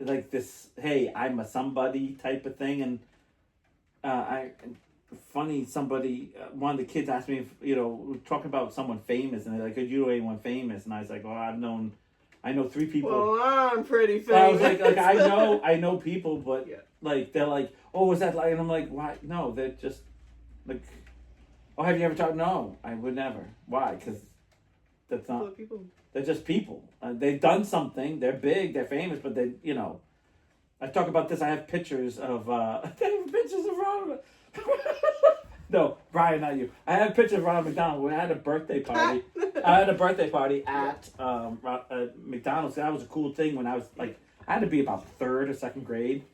Speaker 2: like this, hey, I'm a somebody type of thing. And somebody, one of the kids asked me if, you know, we're talking about someone famous, and they're like, could you know anyone famous? And I was like, well, I know 3 people.
Speaker 1: Well, I'm pretty famous.
Speaker 2: So I was like I know people, but
Speaker 1: yeah.
Speaker 2: Like, they're like, oh, is that like, and I'm like, why? No, they're just like, oh, have you ever talked? No, I would never. Why? Because that's not,
Speaker 1: people.
Speaker 2: They're just people. They've done something. They're big. They're famous, but they, you know, I talk about this. I have pictures of, Ronald. No, Brian, not you. I have pictures of Ronald McDonald. We had a birthday party. I had a birthday party at McDonald's. That was a cool thing when I was like, I had to be about 3rd or 2nd grade.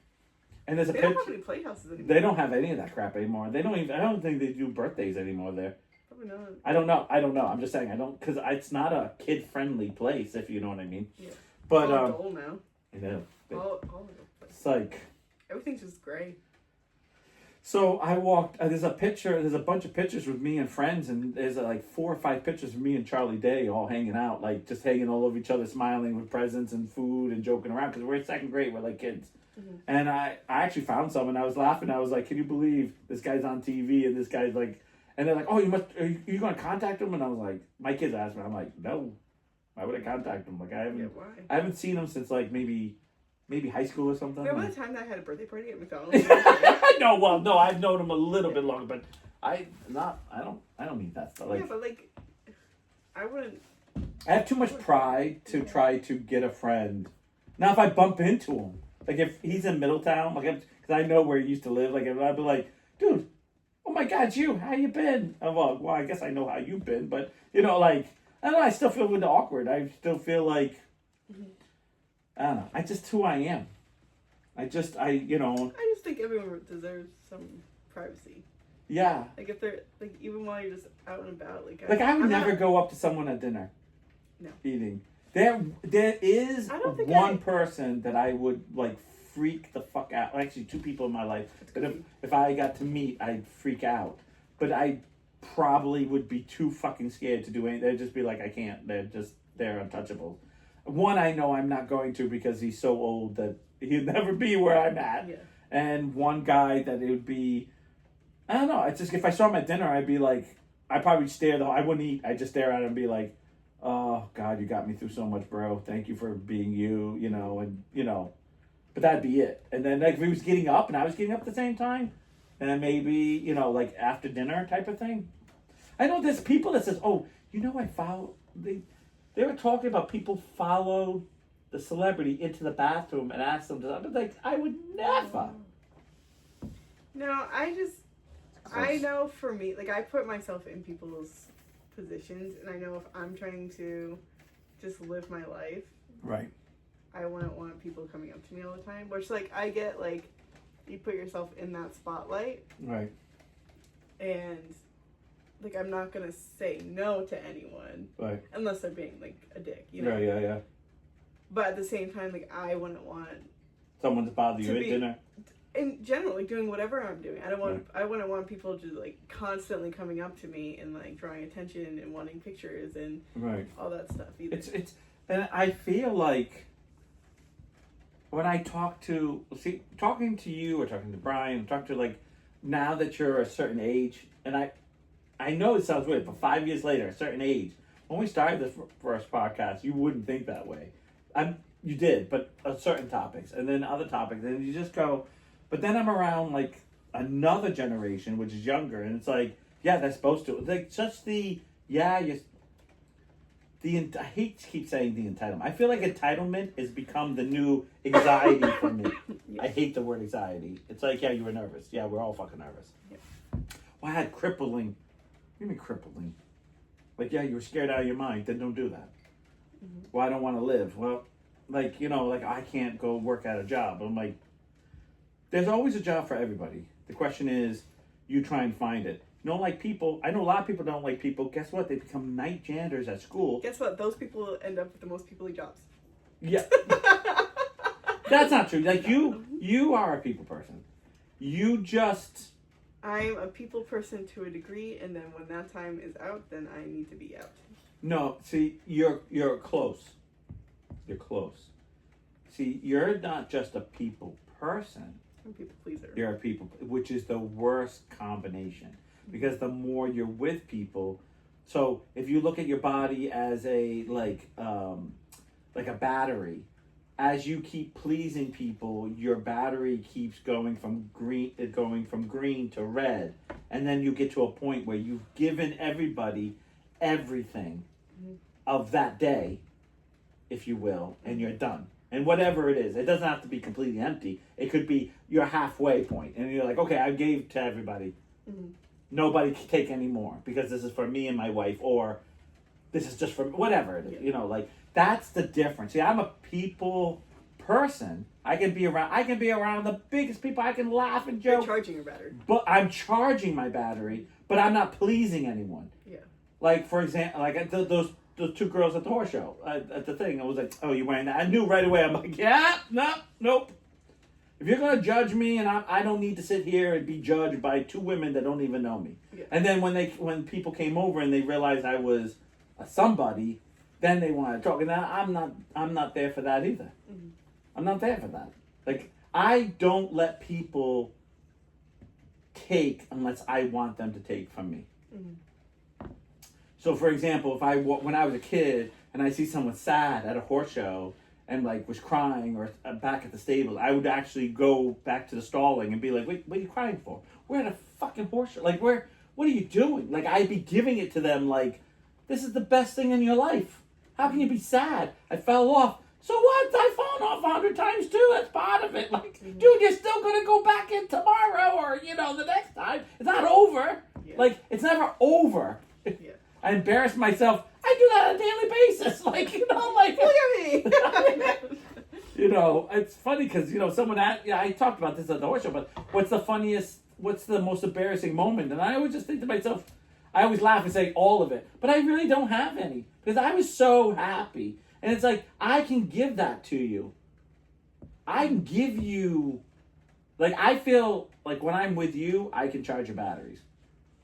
Speaker 2: And there's a
Speaker 1: they
Speaker 2: picture.
Speaker 1: don't have any playhouses anymore.
Speaker 2: They don't have any of that crap anymore. They don't even. I don't think they do birthdays anymore there.
Speaker 1: Probably not.
Speaker 2: I don't know. I'm just saying I don't, because it's not a kid friendly place, if you know what I mean.
Speaker 1: Yeah.
Speaker 2: But
Speaker 1: it's all dull now.
Speaker 2: I know.
Speaker 1: All of it.
Speaker 2: It's like
Speaker 1: everything's just gray.
Speaker 2: So I walked. There's a bunch of pictures with me and friends, and there's like 4 or 5 pictures of me and Charlie Day all hanging out, like just hanging all over each other, smiling with presents and food and joking around, because we're in 2nd grade. We're like kids. Mm-hmm. And I actually found some, and I was laughing. I was like, can you believe this guy's on TV, and this guy's like, and they're like, oh, are you going to contact him? And I was like, my kids asked me. I'm like, no. Why would I contact him? Like, I haven't seen him since like maybe high school or something.
Speaker 1: Remember the time that I had a birthday party at McDonald's?
Speaker 2: No, I've known him a little bit longer, but I don't need that stuff. Like,
Speaker 1: yeah, but like, I wouldn't.
Speaker 2: I have too much pride to try to get a friend. Now, if I bump into him, like if he's in Middletown, like because I know where he used to live, like I'd be like, dude, oh my God, you, how you been? Well, I guess I know how you've been, but you know, like I don't know, I still feel a little awkward. I still feel like. Mm-hmm. I don't know. I just who I am. I just think
Speaker 1: everyone deserves some privacy.
Speaker 2: Yeah.
Speaker 1: Like if they're like even while you're just out and about, like
Speaker 2: I would never go up to someone at dinner.
Speaker 1: No.
Speaker 2: Eating. There is one person that I would like freak the fuck out. Actually, 2 people in my life. But if I got to meet, I'd freak out. But I probably would be too fucking scared to do anything. They'd just be like, I can't. They're untouchable. One I know I'm not going to because he's so old that he'll never be where I'm at. Yeah. And one guy that it would be, I don't know. It's just if I saw him at dinner, I'd be like, I'd probably stare. I wouldn't eat. I'd just stare at him and be like, oh God, you got me through so much, bro. Thank you for being you, you know, and you know. But that'd be it. And then like if he was getting up and I was getting up at the same time, and then maybe, you know, like after dinner type of thing. I know there's people that says, oh, you know, I follow They were talking about people follow the celebrity into the bathroom and ask them to. I'm like, I would never.
Speaker 1: No, I know for me, like I put myself in people's positions, and I know if I'm trying to just live my life,
Speaker 2: right?
Speaker 1: I wouldn't want people coming up to me all the time. Which, like, I get, like, you put yourself in that spotlight,
Speaker 2: right?
Speaker 1: And like, I'm not gonna say no to anyone,
Speaker 2: right?
Speaker 1: Unless they're being like a dick, you know?
Speaker 2: Yeah.
Speaker 1: But at the same time, like, I wouldn't want
Speaker 2: someone to bother you at dinner.
Speaker 1: In general, like doing whatever I'm doing, I wouldn't want people just like constantly coming up to me and like drawing attention and wanting pictures and all that stuff either.
Speaker 2: It's and I feel like when I talking to you or talking to Brian, talking to like now that you're a certain age, and I know it sounds weird, but 5 years later, a certain age, when we started this first podcast, you wouldn't think that way. You did, but certain topics, and then other topics, and you just go. But then I'm around like another generation which is younger, and it's like, yeah, they're supposed to. Like just I hate to keep saying the entitlement. I feel like entitlement has become the new anxiety for me. Yeah. I hate the word anxiety. It's like, yeah, you were nervous. Yeah, we're all fucking nervous. Yeah. Well, I had crippling. What do you mean crippling? Like, yeah, you were scared out of your mind. Then don't do that. Mm-hmm. Well, I don't want to live. Well, like, like I can't go work at a job. I'm like, there's always a job for everybody. The question is, you try and find it. You don't like people. I know a lot of people don't like people. Guess what? They become night janitors at school.
Speaker 1: Guess what? Those people end up with the most people-y jobs.
Speaker 2: Yeah. That's not true. Like you are a people person. You just...
Speaker 1: I'm a people person to a degree, and then when that time is out, then I need to be out.
Speaker 2: No, see, you're close. You're close. See, you're not just a people person.
Speaker 1: I'm a people pleaser.
Speaker 2: You're a people, which is the worst combination. Because the more you're with people, so if you look at your body as a like a battery, as you keep pleasing people, your battery keeps going from green to red, and then you get to a point where you've given everybody everything of that day, if you will, and you're done. And whatever it is, it doesn't have to be completely empty. It could be your halfway point, and you're like, okay, I gave to everybody. Mm-hmm. Nobody can take any more because this is for me and my wife, or this is just for whatever it is. Like that's the difference. See, I'm a people person. I can be around the biggest people. I can laugh and joke.
Speaker 1: You're charging your battery.
Speaker 2: But I'm charging my battery, but I'm not pleasing anyone.
Speaker 1: Yeah.
Speaker 2: Like for example, like those two girls at the horse show at the thing. I was like, oh, you're wearing that? I knew right away. I'm like, yeah, nope. If you're going to judge me, and I don't need to sit here and be judged by two women that don't even know me. Yeah. And then when people came over and they realized I was a somebody, then they wanted to talk. And I'm not there for that either. Mm-hmm. I'm not there for that. Like, I don't let people take unless I want them to take from me. Mm-hmm. So, for example, when I was a kid and I see someone sad at a horse show, and like was crying or back at the stables, I would actually go back to the stalling and be like, wait, what are you crying for? We're at a fucking horse show. Like, what are you doing? Like, I'd be giving it to them like, this is the best thing in your life. How can you be sad? I fell off. So what? I've fallen off 100 times too. That's part of it. Like, dude, you're still going to go back in tomorrow or, the next time. It's not over. Yeah. Like, it's never over. Yeah. I embarrass myself. I do that on a daily basis. Like, like... Look at me! It's funny because, someone I talked about this at the horse show, but what's the most embarrassing moment? And I always just think to myself, I always laugh and say all of it, but I really don't have any because I was so happy. And it's like, I can give that to you. I can give you, like, I feel like when I'm with you, I can charge your batteries.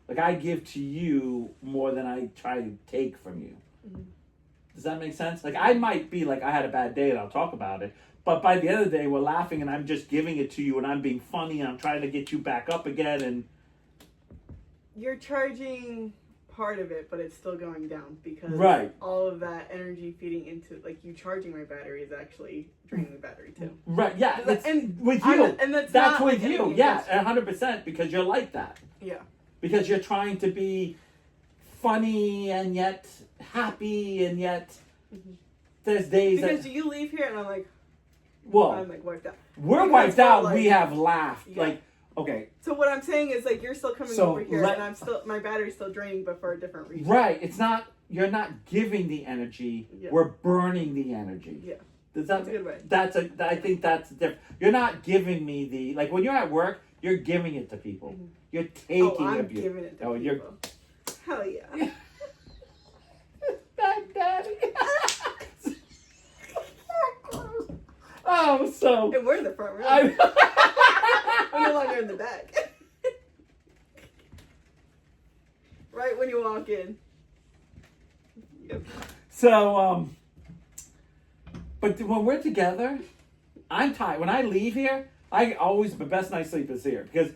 Speaker 2: Like, I give to you more than I try to take from you. Mm-hmm. Does that make sense? Like, I might be like, I had a bad day and I'll talk about it. But by the end of the day, we're laughing and I'm just giving it to you and I'm being funny and I'm trying to get you back up again. And
Speaker 1: you're charging part of it, but it's still going down because all of that energy feeding into, like, you charging my battery is actually draining the battery too.
Speaker 2: Right, yeah. And with you. That's with you. Yeah, 100% because you're like that.
Speaker 1: Yeah. Because
Speaker 2: you're trying to be funny and yet happy and yet there's days
Speaker 1: because you leave here and I'm like wiped out.
Speaker 2: We're wiped out. Like, we have laughed. Yeah. Like, okay.
Speaker 1: So what I'm saying is like you're still coming over here and I'm still, my battery's still draining but for a different reason.
Speaker 2: Right. It's not, you're not giving the energy. Yeah. We're burning the energy.
Speaker 1: Yeah.
Speaker 2: That's a good way. I think that's different. You're not giving me like when you're at work, you're giving it to people. Mm-hmm. You're taking
Speaker 1: I'm giving it to people. Hell yeah.
Speaker 2: Back daddy. Oh, so.
Speaker 1: And we're in the front row. We're no longer in the back. Right when you walk in. Yep.
Speaker 2: So, but when we're together, I'm tired. When I leave here, my best night's sleep is here because,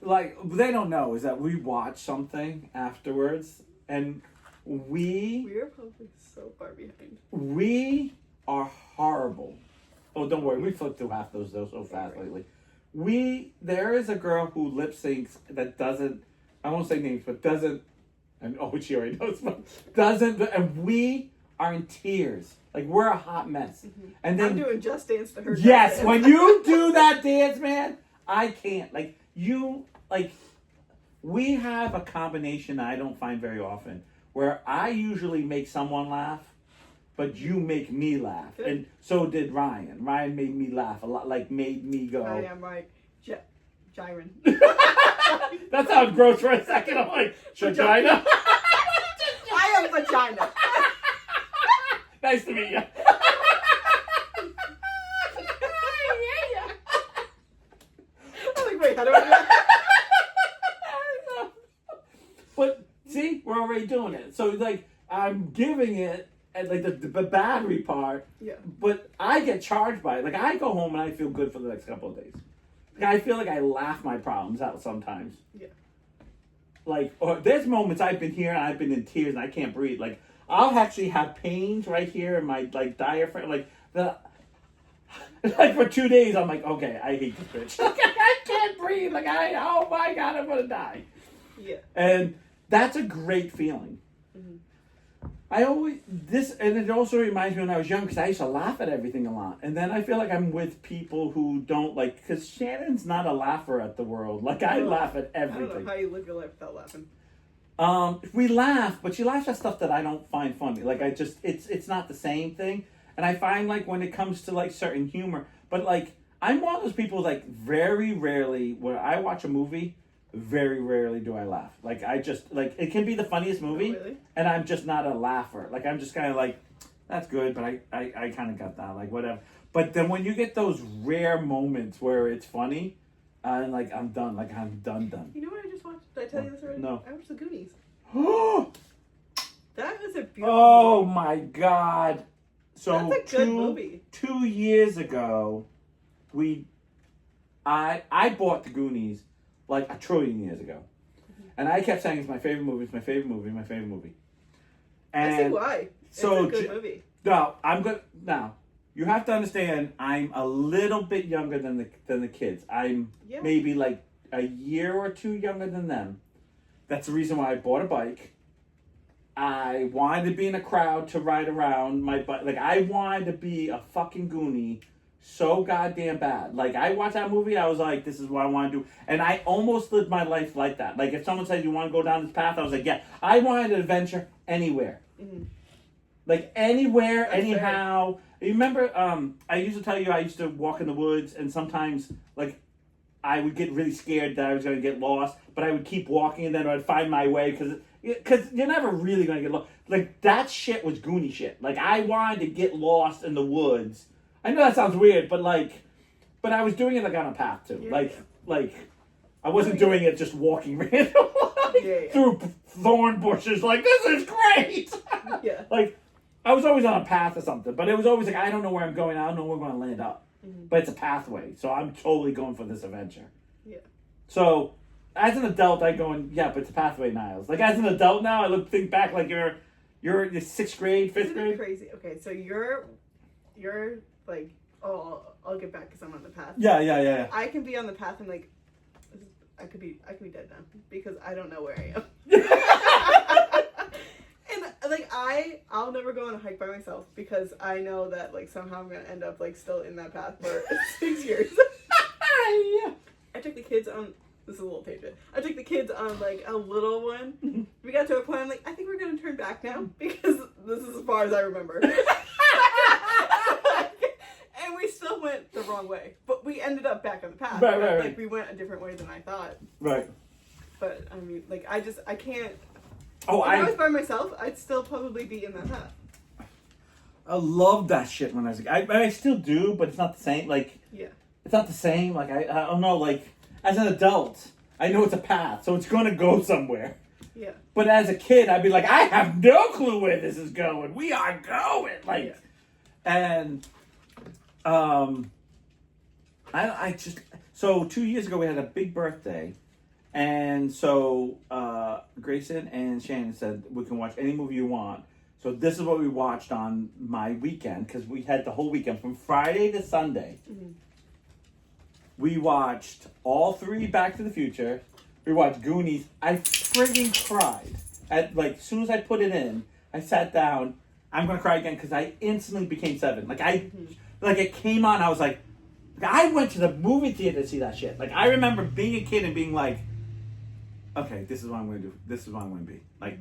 Speaker 2: like, they don't know is that we watch something afterwards and we
Speaker 1: are probably so far behind.
Speaker 2: We are horrible. Oh, don't worry. We flipped through half those so fast lately. there is a girl who lip syncs that doesn't, I won't say names, but doesn't, and she already knows, but doesn't, and we are in tears. Like, we're a hot mess.
Speaker 1: Mm-hmm.
Speaker 2: And then
Speaker 1: I'm doing Just Dance to her.
Speaker 2: Yes, when you do that dance, man, I can't. We have a combination that I don't find very often, where I usually make someone laugh, but you make me laugh.
Speaker 1: Good.
Speaker 2: And so did Ryan. Ryan made me laugh a lot, like made me go.
Speaker 1: I am right. Gyron.
Speaker 2: That sounds gross for a second. I'm like, vagina?
Speaker 1: I am vagina.
Speaker 2: Nice to meet you.
Speaker 1: I'm like, wait, how do I do that?
Speaker 2: But see, we're already doing it. So like, I'm giving it and like the battery part.
Speaker 1: Yeah.
Speaker 2: But I get charged by it. Like, I go home and I feel good for the next couple of days. Like, I feel like I laugh my problems out sometimes.
Speaker 1: Yeah.
Speaker 2: Like, or there's moments I've been here and I've been in tears and I can't breathe. Like, I'll actually have pains right here in my like diaphragm. Like for 2 days, I'm like, okay, I hate this bitch. Like, I can't breathe. Like, oh my God, I'm gonna die.
Speaker 1: Yeah.
Speaker 2: And that's a great feeling.
Speaker 1: Mm-hmm.
Speaker 2: And it also reminds me when I was young, because I used to laugh at everything a lot. And then I feel like I'm with people who don't like, because Shannon's not a laugher at the world. Like, I laugh at everything.
Speaker 1: I don't know how you live your life without laughing.
Speaker 2: We laugh, but she laughs at stuff that I don't find funny. Like, it's not the same thing. And I find, like, when it comes to, like, certain humor, but, like, I'm one of those people, like, very rarely, when I watch a movie, very rarely do I laugh. Like, it can be the funniest movie,
Speaker 1: Oh, really?
Speaker 2: and I'm just not a laugher. Like, I'm just kind of like, that's good, but I kind of got that, like, whatever. But then when you get those rare moments where it's funny, I'm done. Like, I'm done.
Speaker 1: You know what I just watched? Did I tell you this already?
Speaker 2: No.
Speaker 1: I watched The Goonies.
Speaker 2: Oh
Speaker 1: That was a beautiful movie.
Speaker 2: my God. So
Speaker 1: That's a good movie.
Speaker 2: 2 years ago, I bought The Goonies like a trillion years ago. Mm-hmm. And I kept saying it's my favorite movie, my favorite movie. And
Speaker 1: I see why.
Speaker 2: So
Speaker 1: it's a good movie.
Speaker 2: Now, you have to understand, I'm a little bit younger than the kids. I'm maybe like a year or two younger than them. That's the reason why I bought a bike. I wanted to be in a crowd to ride around my bike. Like, I wanted to be a fucking Goonie so goddamn bad. Like, I watched that movie, I was like, this is what I want to do. And I almost lived my life like that. Like, if someone said, you want to go down this path? I was like, yeah. I wanted an adventure anywhere. Mm-hmm. Like, anywhere, that's anyhow. Fair. You remember, I used to tell you I used to walk in the woods, and sometimes, like, I would get really scared that I was going to get lost, but I would keep walking, and then I'd find my way, because you're never really going to get lost. Like, that shit was Goonie shit. Like, I wanted to get lost in the woods. I know that sounds weird, but I was doing it, like, on a path, too. Yeah, like, I wasn't doing it just walking randomly through thorn bushes, like, this is great!
Speaker 1: Yeah.
Speaker 2: Like, I was always on a path or something, but it was always like, I don't know where I'm going, I don't know where I'm going to land up. Mm-hmm. But it's a pathway, so I'm totally going for this adventure.
Speaker 1: Yeah.
Speaker 2: So, as an adult, I go, yeah, but it's a pathway, Niles. Like, as an adult now, I think back like you're in 6th grade, 5th grade.
Speaker 1: Crazy. Okay, so you're like, oh, I'll get back because I'm on the path.
Speaker 2: Yeah.
Speaker 1: I can be on the path and like, I could be dead now because I don't know where I am. And like I'll never go on a hike by myself because I know that like somehow I'm gonna end up like still in that path for 6 years. I took the kids on. This is a little tangent. I took the kids on like a little one. Mm-hmm. We got to a point. I'm like, I think we're gonna turn back now because this is as far as I remember. And we still went the wrong way, but we ended up back on the path.
Speaker 2: Right.
Speaker 1: Like we went a different way than I thought.
Speaker 2: Right.
Speaker 1: But I mean, like I can't.
Speaker 2: Oh,
Speaker 1: if I was by myself, I'd still probably be in that path.
Speaker 2: I loved that shit when I was a kid. I still do, but it's not the same. Like,
Speaker 1: yeah,
Speaker 2: it's not the same. Like I don't know. Like as an adult, I know it's a path, so it's going to go somewhere.
Speaker 1: Yeah.
Speaker 2: But as a kid, I'd be like, I have no clue where this is going. We are going. Like, and I just so 2 years ago we had a big birthday. And so Grayson and Shannon said, we can watch any movie you want. So this is what we watched on my weekend, because we had the whole weekend from Friday to Sunday. Mm-hmm. We watched all 3 Back to the Future. We watched Goonies. I friggin' cried. As soon as I put it in, I sat down. I'm gonna cry again because I instantly became 7. It came on. I was like, I went to the movie theater to see that shit. Like, I remember being a kid and being like, okay, this is what I'm gonna do. This is what I'm gonna be. Like,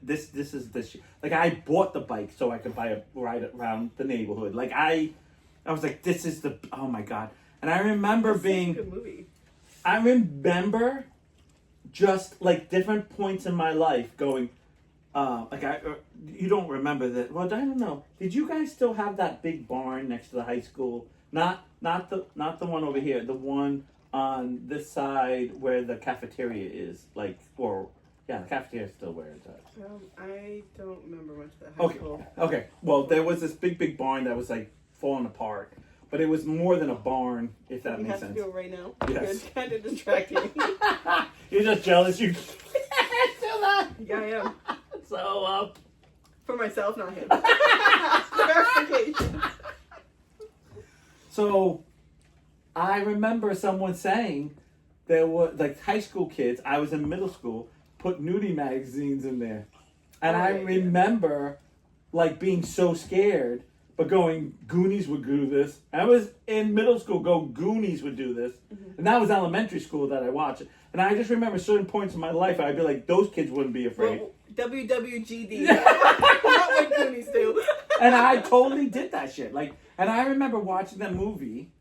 Speaker 2: this is this shit. Like, I bought the bike so I could buy a ride around the neighborhood. Like, I was like, this is the, oh my God. And I remember
Speaker 1: That's
Speaker 2: being,
Speaker 1: such a good movie.
Speaker 2: I remember just like different points in my life going, you don't remember that. Well, I don't know. Did you guys still have that big barn next to the high school? Not the one over here. The one on this side where the cafeteria is. The cafeteria is still where it's at.
Speaker 1: I don't remember much of the high school.
Speaker 2: Okay. Well, there was this big barn that was like falling apart. But it was more than a barn, if that makes sense.
Speaker 1: You have to go right now?
Speaker 2: Yes.
Speaker 1: You're kind of distracting.
Speaker 2: You're just jealous you can't do that.
Speaker 1: Yeah, I am.
Speaker 2: So,
Speaker 1: For myself, not him. Verification.
Speaker 2: So, I remember someone saying there were, like, high school kids, I was in middle school, put nudie magazines in there. And I remember, being so scared. But going, Goonies would do this. I was in middle school, Goonies would do this. Mm-hmm. And that was elementary school that I watched. And I just remember certain points in my life, I'd be like, those kids wouldn't be afraid.
Speaker 1: Well, Wwjd. Not what Goonies do.
Speaker 2: And I totally did that shit. And I remember watching that movie,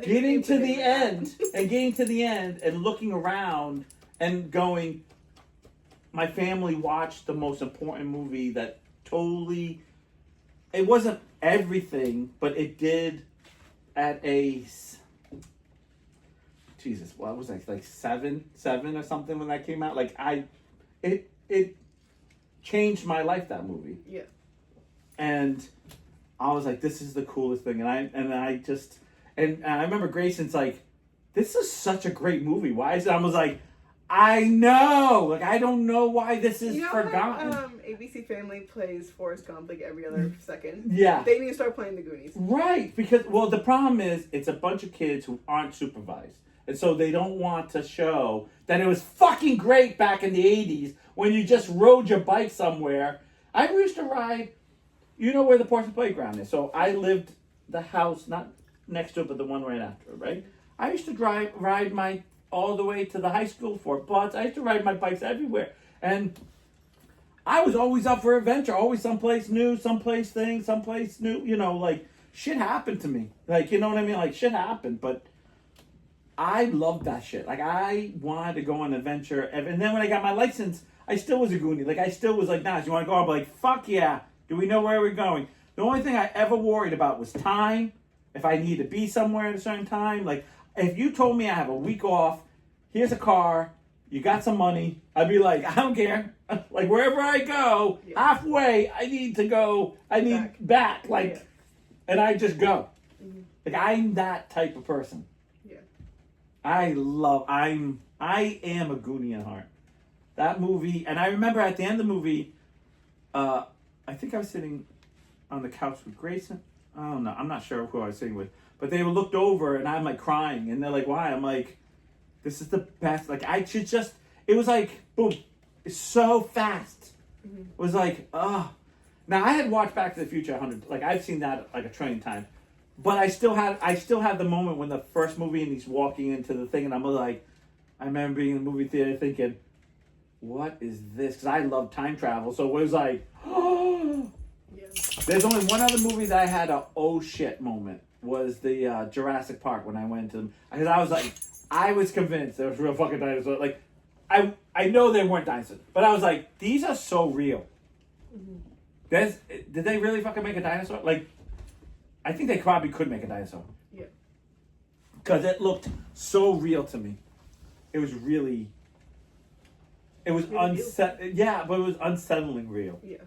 Speaker 2: getting to the end, and looking around and going, my family watched the most important movie that totally, it wasn't everything, but it did at a, Jesus, what was I, like 7 or something when that came out? It changed my life, that movie.
Speaker 1: Yeah.
Speaker 2: And I was like, this is the coolest thing. And I remember Grayson's like, this is such a great movie. Why is it? I was like, I know. I don't know why this is forgotten.
Speaker 1: How, ABC Family plays Forrest Gump every other second.
Speaker 2: Yeah.
Speaker 1: They need to start playing the Goonies.
Speaker 2: Right. Because, the problem is it's a bunch of kids who aren't supervised. And so they don't want to show that it was fucking great back in the 80s when you just rode your bike somewhere. I used to ride, you know where the Portsmouth Playground is. So I lived the house, not next to it, but the one right after it, right? I used to ride my all the way to the high school, Fort Butts. I used to ride my bikes everywhere. And I was always up for adventure, always someplace new, someplace new, shit happened to me. You know what I mean? Shit happened, but I loved that shit. I wanted to go on an adventure. And then when I got my license, I still was a Goonie. I still was like, nah, do you want to go? I'm like, fuck yeah. Do we know where we're going? The only thing I ever worried about was time. If I need to be somewhere at a certain time. If you told me I have a week off, here's a car, you got some money, I'd be like, I don't care. Wherever I go, halfway, I need to go, I need back. And I just go. Mm-hmm. I'm that type of person.
Speaker 1: Yeah.
Speaker 2: I am a Goonie at heart. That movie, and I remember at the end of the movie, I think I was sitting on the couch with Grayson. I don't know, I'm not sure who I was sitting with. But they looked over and I'm crying and they're like, why? I'm like, this is the best. I should just, it was boom. It's so fast. Mm-hmm. It was oh. Now I had watched Back to the Future 100, I've seen that a trillion times. But I still had the moment when the first movie and he's walking into the thing and I'm I remember being in the movie theater thinking, what is this? Because I love time travel. So it was oh. Yeah. There's only one other movie that I had a oh shit moment. Was the Jurassic Park when I went to them. Because I was convinced there was real fucking dinosaurs. I know they weren't dinosaurs. But I was like, these are so real. Mm-hmm. Did they really fucking make a dinosaur? I think they probably could make a dinosaur.
Speaker 1: Yeah.
Speaker 2: Because it looked so real to me. It was really unsettling. Yeah, but it was unsettling real.
Speaker 1: Yeah.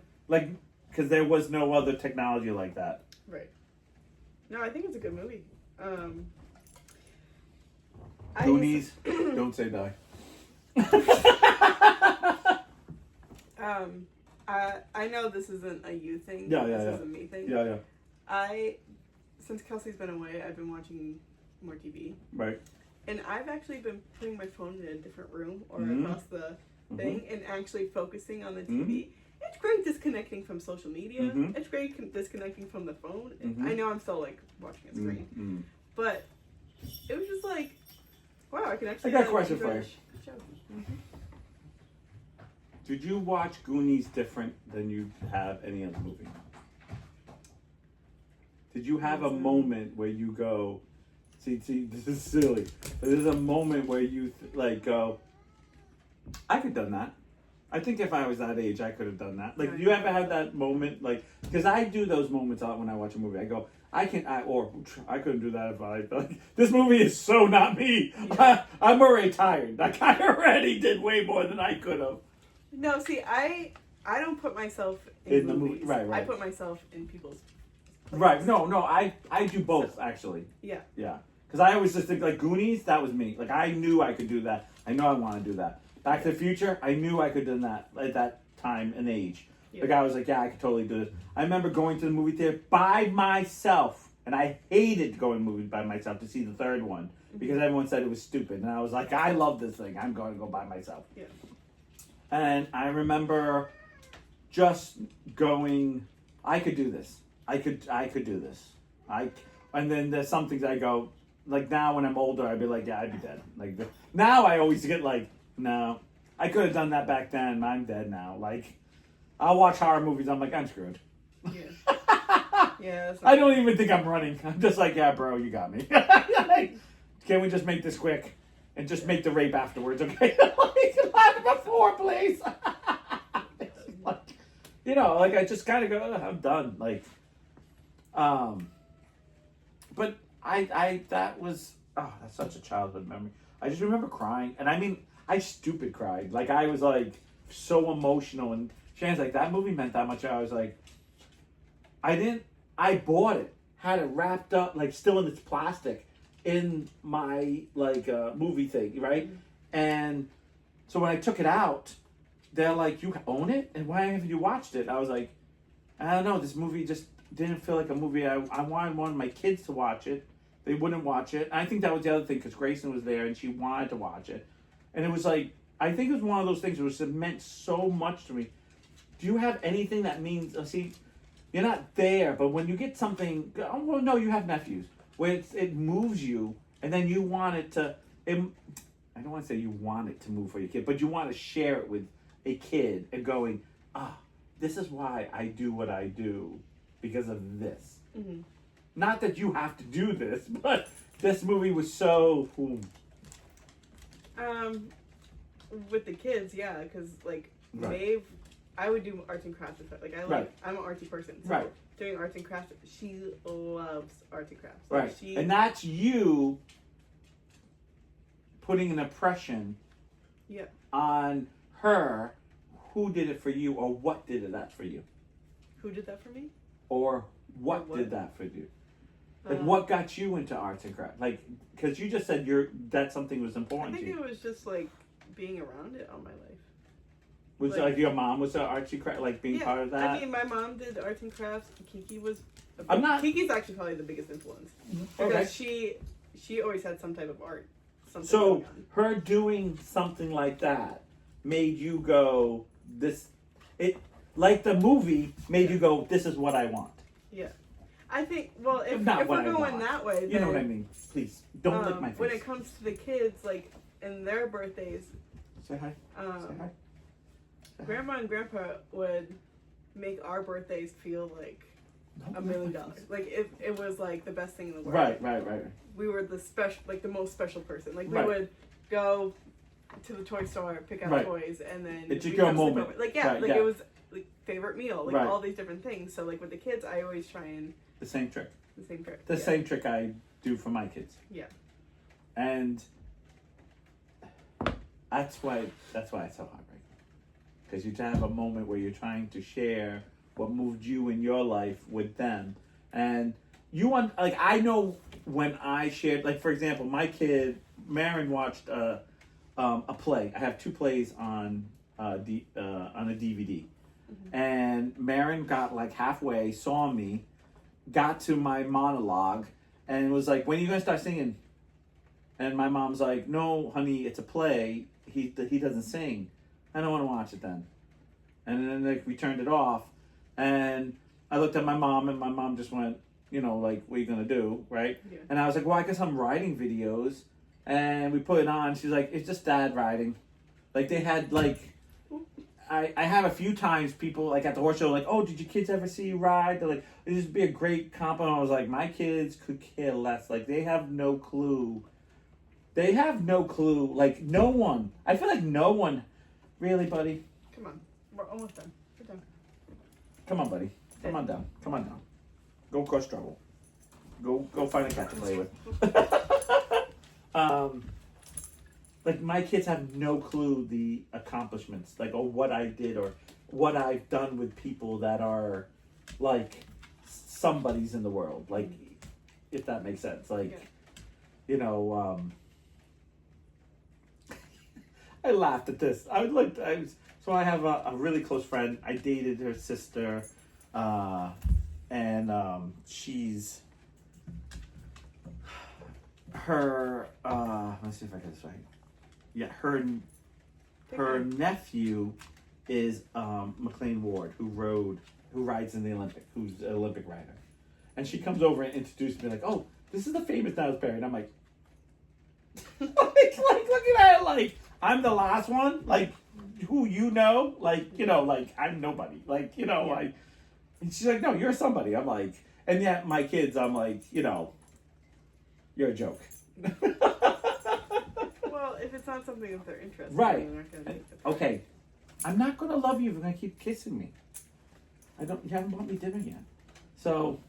Speaker 2: Because there was no other technology like that.
Speaker 1: Right. No, I think it's a good movie.
Speaker 2: Goonies, don't say die.
Speaker 1: I know this isn't a you thing.
Speaker 2: Yeah.
Speaker 1: This is a me thing.
Speaker 2: Yeah.
Speaker 1: Since Kelsey's been away, I've been watching more TV.
Speaker 2: Right.
Speaker 1: And I've actually been putting my phone in a different room or across the thing and actually focusing on the TV. It's great disconnecting from social media. It's great disconnecting from the phone. I know I'm still like watching a screen, but it was just like, wow, I can actually.
Speaker 2: I got a question for you. Did you watch Goonies different than you have any other movie? Did you have a moment where you go, see, this is silly, but there's a moment where you like go, I could have done that. I think if I was that age, I could have done that. Like, do you ever have that moment? Like, because I do those moments a lot when I watch a movie. I go, I couldn't do that if like, this movie is so not me. Yeah. I'm already tired. Like, I already did way more than I could have.
Speaker 1: No, see, I don't put myself in the
Speaker 2: movie. Right.
Speaker 1: I put myself in people's places.
Speaker 2: Right. No, I do both, actually.
Speaker 1: Yeah.
Speaker 2: Yeah. Because I always just think, like, Goonies, that was me. Like, I knew I could do that. I know I want to do that. Back to the Future, I knew I could do that at that time and age. Yeah. Like, I was like, yeah, I could totally do this. I remember going to the movie theater by myself, and I hated going to movies by myself to see the third one because everyone said it was stupid. And I was like, I love this thing. I'm going to go by myself.
Speaker 1: Yeah.
Speaker 2: And I remember just going, I could do this. I could do this. And then there's some things I go, like now when I'm older, I'd be like, yeah, I'd be dead. Like now I always get like, no, I could have done that back then. I'm dead now. Like I'll watch horror movies. I'm like, I'm screwed.
Speaker 1: Yeah. Yeah.
Speaker 2: I don't even think I'm running. I'm just like, yeah, bro, you got me. Like, can we just make this quick and just make the rape afterwards? Okay. Like, before, please. Like, you know, like I just kind of go, I'm done. Like, but that was, that's such a childhood memory. I just remember crying, and I mean, I stupid cried. Like I was like so emotional, and Shannon's like, that movie meant that much. I was like, I bought it, had it wrapped up, like still in its plastic, in my like movie thing, right? And so when I took it out, they're like, you own it? And why haven't you watched it? I was like, I don't know, this movie just didn't feel like a movie. I wanted my kids to watch it. They wouldn't watch it. I think that was the other thing, because Grayson was there and she wanted to watch it. And it was like, I think it was one of those things that meant so much to me. Do you have anything that means, see, you're not there, but when you get something, well, no, you have nephews, where it moves you, and then you want it to, I don't want to say you want it to move for your kid, but you want to share it with a kid and going, this is why I do what I do, because of this. Mm-hmm. Not that you have to do this, but this movie was so...
Speaker 1: with the kids, yeah, because, like, Maeve, I would do arts and crafts and stuff. Like, I'm an artsy person, so doing arts and crafts, she loves arts and crafts. Like,
Speaker 2: and that's you putting an impression on her. Who did it for you, or what did that for you?
Speaker 1: Who did that for me?
Speaker 2: Or what did that for you? Like, what got you into arts and crafts? Like, because you just said that something was important to you.
Speaker 1: I think it was just, like, being around it all my life.
Speaker 2: Was like your mom was an artsy craft, like being part of that?
Speaker 1: I mean, my mom did arts and crafts. Kiki was.
Speaker 2: Kiki's
Speaker 1: actually probably the biggest influence because she always had some type of art.
Speaker 2: So her doing something like that made you go like the movie made you go, this is what I want.
Speaker 1: Yeah, I think. Well, if we're going that way, then,
Speaker 2: you know what I mean. Please don't lick my face.
Speaker 1: When it comes to the kids, like in their birthdays,
Speaker 2: say hi. Say hi.
Speaker 1: Grandma and Grandpa would make our birthdays feel like $1 million. Like it was like the best thing in the world.
Speaker 2: Right.
Speaker 1: We were the most special person. Like we would go to the toy store, pick out toys, and then
Speaker 2: it's your moment.
Speaker 1: Like it was like favorite meal, like all these different things. So like with the kids, I always try and
Speaker 2: the same trick.
Speaker 1: The
Speaker 2: same trick I do for my kids.
Speaker 1: Yeah.
Speaker 2: And that's why it's so hard. Because you have a moment where you're trying to share what moved you in your life with them. And you want, like, I know when I shared, like, for example, my kid, Marin, watched a play. I have 2 plays on a DVD. Mm-hmm. And Marin got, like, halfway, saw me, got to my monologue, and was like, when are you going to start singing? And my mom's like, no, honey, it's a play. He doesn't sing. I don't want to watch it then. And then like we turned it off. And I looked at my mom, and my mom just went, like, what are you going to do, right?
Speaker 1: Yeah.
Speaker 2: And I was like, well, I guess I'm writing videos. And we put it on. She's like, it's just dad riding. Like, they had, like, I have a few times people, like, at the horse show, like, oh, did your kids ever see you ride? They're like, this would be a great compliment. I was like, my kids could care less. Like, they have no clue. They have no clue. Like, no one. I feel like no one. Really, buddy?
Speaker 1: Come on. We're almost done. We're done.
Speaker 2: Come on, buddy. Come on down. Come on down. Go cause trouble. Go find a cat to play with. Like, my kids have no clue the accomplishments, like, or what I did or what I've done with people that are, like, somebody's in the world. Like, if that makes sense. Like, I laughed at this. So I have a really close friend. I dated her sister, and she's her. Let's see if I get this right. Yeah, her nephew is McLean Ward, who rides in the Olympic, who's an Olympic rider, and she comes over and introduced me like, oh, this is the famous Niles Perry, and I'm like, like looking at it like I'm the last one, like who like like I'm nobody, like like, and she's like, no, you're somebody. I'm like, and yet my kids, I'm like, you're a joke.
Speaker 1: Well, if it's not something that they're interested
Speaker 2: right.
Speaker 1: in, they're not gonna take the
Speaker 2: okay, I'm not gonna love you if you're gonna keep kissing me. You haven't bought me dinner yet. So,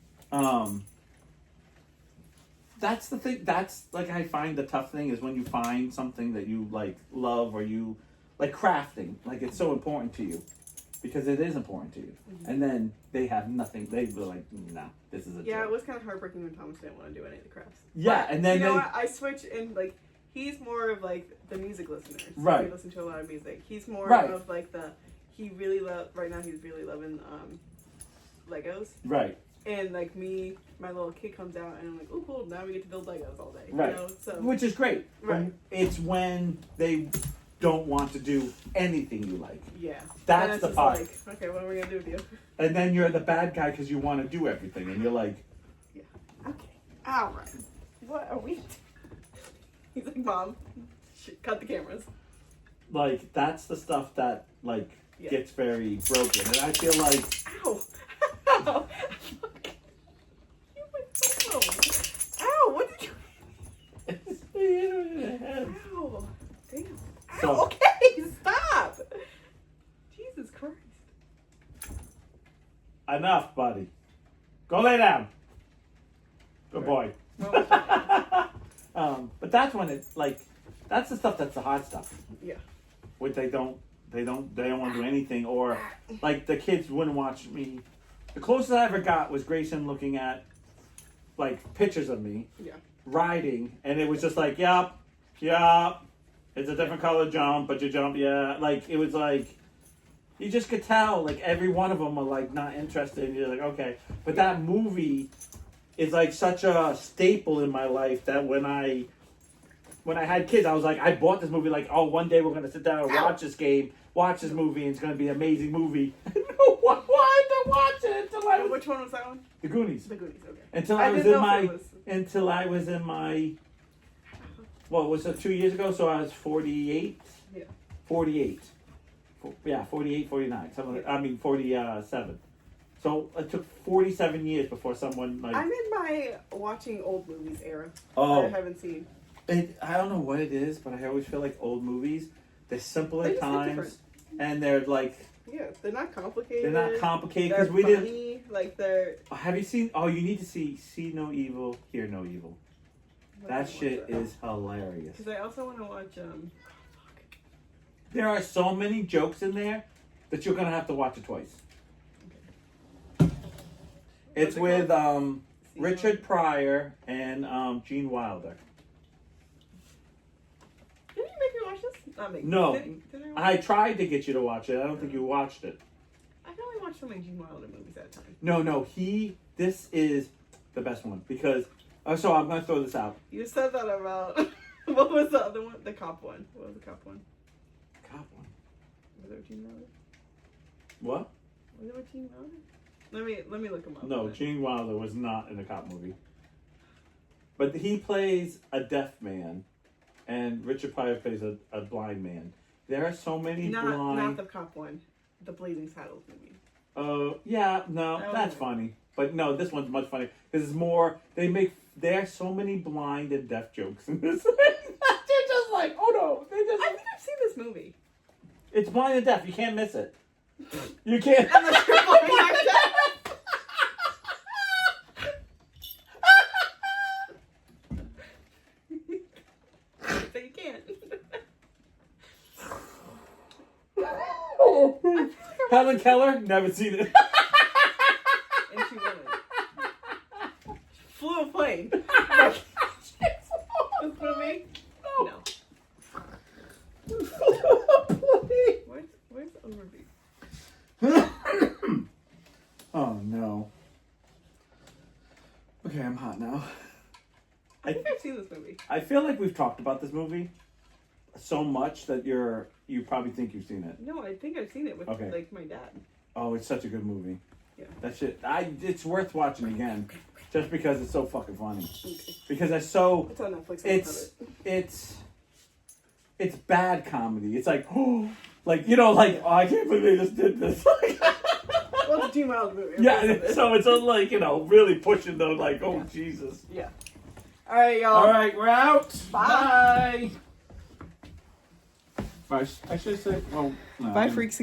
Speaker 2: that's the thing. That's like, I find the tough thing is when you find something that you like love, or you like crafting, like it's so important to you because it is important to you. Mm-hmm. And then they have nothing. They were like, nah, this is a
Speaker 1: yeah,
Speaker 2: joke.
Speaker 1: It was kind of heartbreaking when Thomas didn't want to do any of the crafts.
Speaker 2: Yeah,
Speaker 1: but,
Speaker 2: and then
Speaker 1: what? I switch in, like, he's more of like the music listeners.
Speaker 2: Right.
Speaker 1: He listens to a lot of music. He's more
Speaker 2: right.
Speaker 1: of like he really right now he's really loving Legos.
Speaker 2: Right.
Speaker 1: And like me, my little kid comes out and I'm like, oh cool, now we get to build Legos all day.
Speaker 2: Right.
Speaker 1: So
Speaker 2: which is great.
Speaker 1: Right.
Speaker 2: It's when they don't want to do anything you like.
Speaker 1: Yeah.
Speaker 2: That's the part.
Speaker 1: Like, okay, what are we gonna do with you?
Speaker 2: And then you're the bad guy because you want to do everything, and you're like,
Speaker 1: yeah. Okay. All right. What are we? He's like, Mom, cut the cameras.
Speaker 2: Like, that's the stuff that like gets very broken, and I feel like,
Speaker 1: ow, ow, you went so low. Ow, what did you? Ow, damn. Ow,
Speaker 2: So,
Speaker 1: okay, stop. Jesus Christ.
Speaker 2: Enough, buddy. Go lay down. Good boy. But that's when it's like, that's the stuff that's the hard stuff.
Speaker 1: Yeah.
Speaker 2: Which they don't want to do anything, or like the kids wouldn't watch me. The closest I ever got was Grayson looking at like pictures of me riding, and it was just like, yup, it's a different color jump, but you jump, like it was like, you just could tell like every one of them are like not interested, and you're like, okay. But that movie is like such a staple in my life that when I had kids, I was like, I bought this movie like, oh, one day we're going to sit down and watch this movie, and it's going to be an amazing movie. Why did I watch it?
Speaker 1: Which one was that one?
Speaker 2: The Goonies.
Speaker 1: The Goonies, okay.
Speaker 2: Until I was in my, what was it, 2 years ago? So I was 48?
Speaker 1: Yeah.
Speaker 2: 48. Yeah, 48, 49. 47. So it took 47 years before someone like...
Speaker 1: I'm in my watching old movies era.
Speaker 2: Oh.
Speaker 1: I haven't seen.
Speaker 2: I don't know what it is, but I always feel like old movies, they're simple at times, and they're like...
Speaker 1: Yeah, they're not complicated.
Speaker 2: They're not complicated because
Speaker 1: they're
Speaker 2: we
Speaker 1: funny,
Speaker 2: didn't...
Speaker 1: Like they're...
Speaker 2: Have you seen... Oh, you need to see No Evil, Hear No Evil. That shit is hilarious.
Speaker 1: Because I also want to watch...
Speaker 2: There are so many jokes in there that you're going to have to watch it twice.
Speaker 1: Okay.
Speaker 2: It's with Richard Pryor and Gene Wilder.
Speaker 1: Didn't you make me watch this? Not make
Speaker 2: No.
Speaker 1: Did
Speaker 2: I tried to get you to watch it. I don't think you watched it.
Speaker 1: I can only watch so many Gene Wilder movies at a time.
Speaker 2: No. This is the best one because... so I'm going to throw this out.
Speaker 1: You said that about... What was the other one? The cop one. What was the cop one?
Speaker 2: Cop one.
Speaker 1: Was it with Gene Wilder?
Speaker 2: What?
Speaker 1: Was it with Gene Wilder? Let me look him up.
Speaker 2: No, Gene Wilder was not in a cop movie. But he plays a deaf man, and Richard Pryor plays a blind man. There are so many blind...
Speaker 1: Not the cop one. The Blazing Saddles movie.
Speaker 2: Oh, yeah, no, that's funny. But no, this one's much funnier. Because it's more... There are so many blind and deaf jokes in this thing. They're just like, oh no.
Speaker 1: I think I've seen this movie.
Speaker 2: It's blind and deaf. You can't miss it. You can't...
Speaker 1: Unless you're blind and deaf. So you can't.
Speaker 2: Helen Keller? Never seen it.
Speaker 1: And she won it. Flew a plane. This movie? No. Where's Overview?
Speaker 2: Oh no. Okay, I'm hot now.
Speaker 1: I think I've seen this movie.
Speaker 2: I feel like we've talked about this movie so much that you probably think you've seen it.
Speaker 1: No, I think I've seen it with like my dad.
Speaker 2: Oh, it's such a good movie.
Speaker 1: Yeah.
Speaker 2: That shit. It's worth watching again, just because it's so fucking funny.
Speaker 1: Okay.
Speaker 2: Because
Speaker 1: It's on Netflix.
Speaker 2: It's bad comedy. It's like, oh, like oh, I can't believe they just did this.
Speaker 1: Well, it's a Gene Wilder movie.
Speaker 2: Yeah, so it's like really pushing the oh Jesus.
Speaker 1: Yeah. All right, y'all.
Speaker 2: All right, we're out.
Speaker 1: Bye.
Speaker 2: Bye. I should say, well, no.
Speaker 1: Bye, freaks.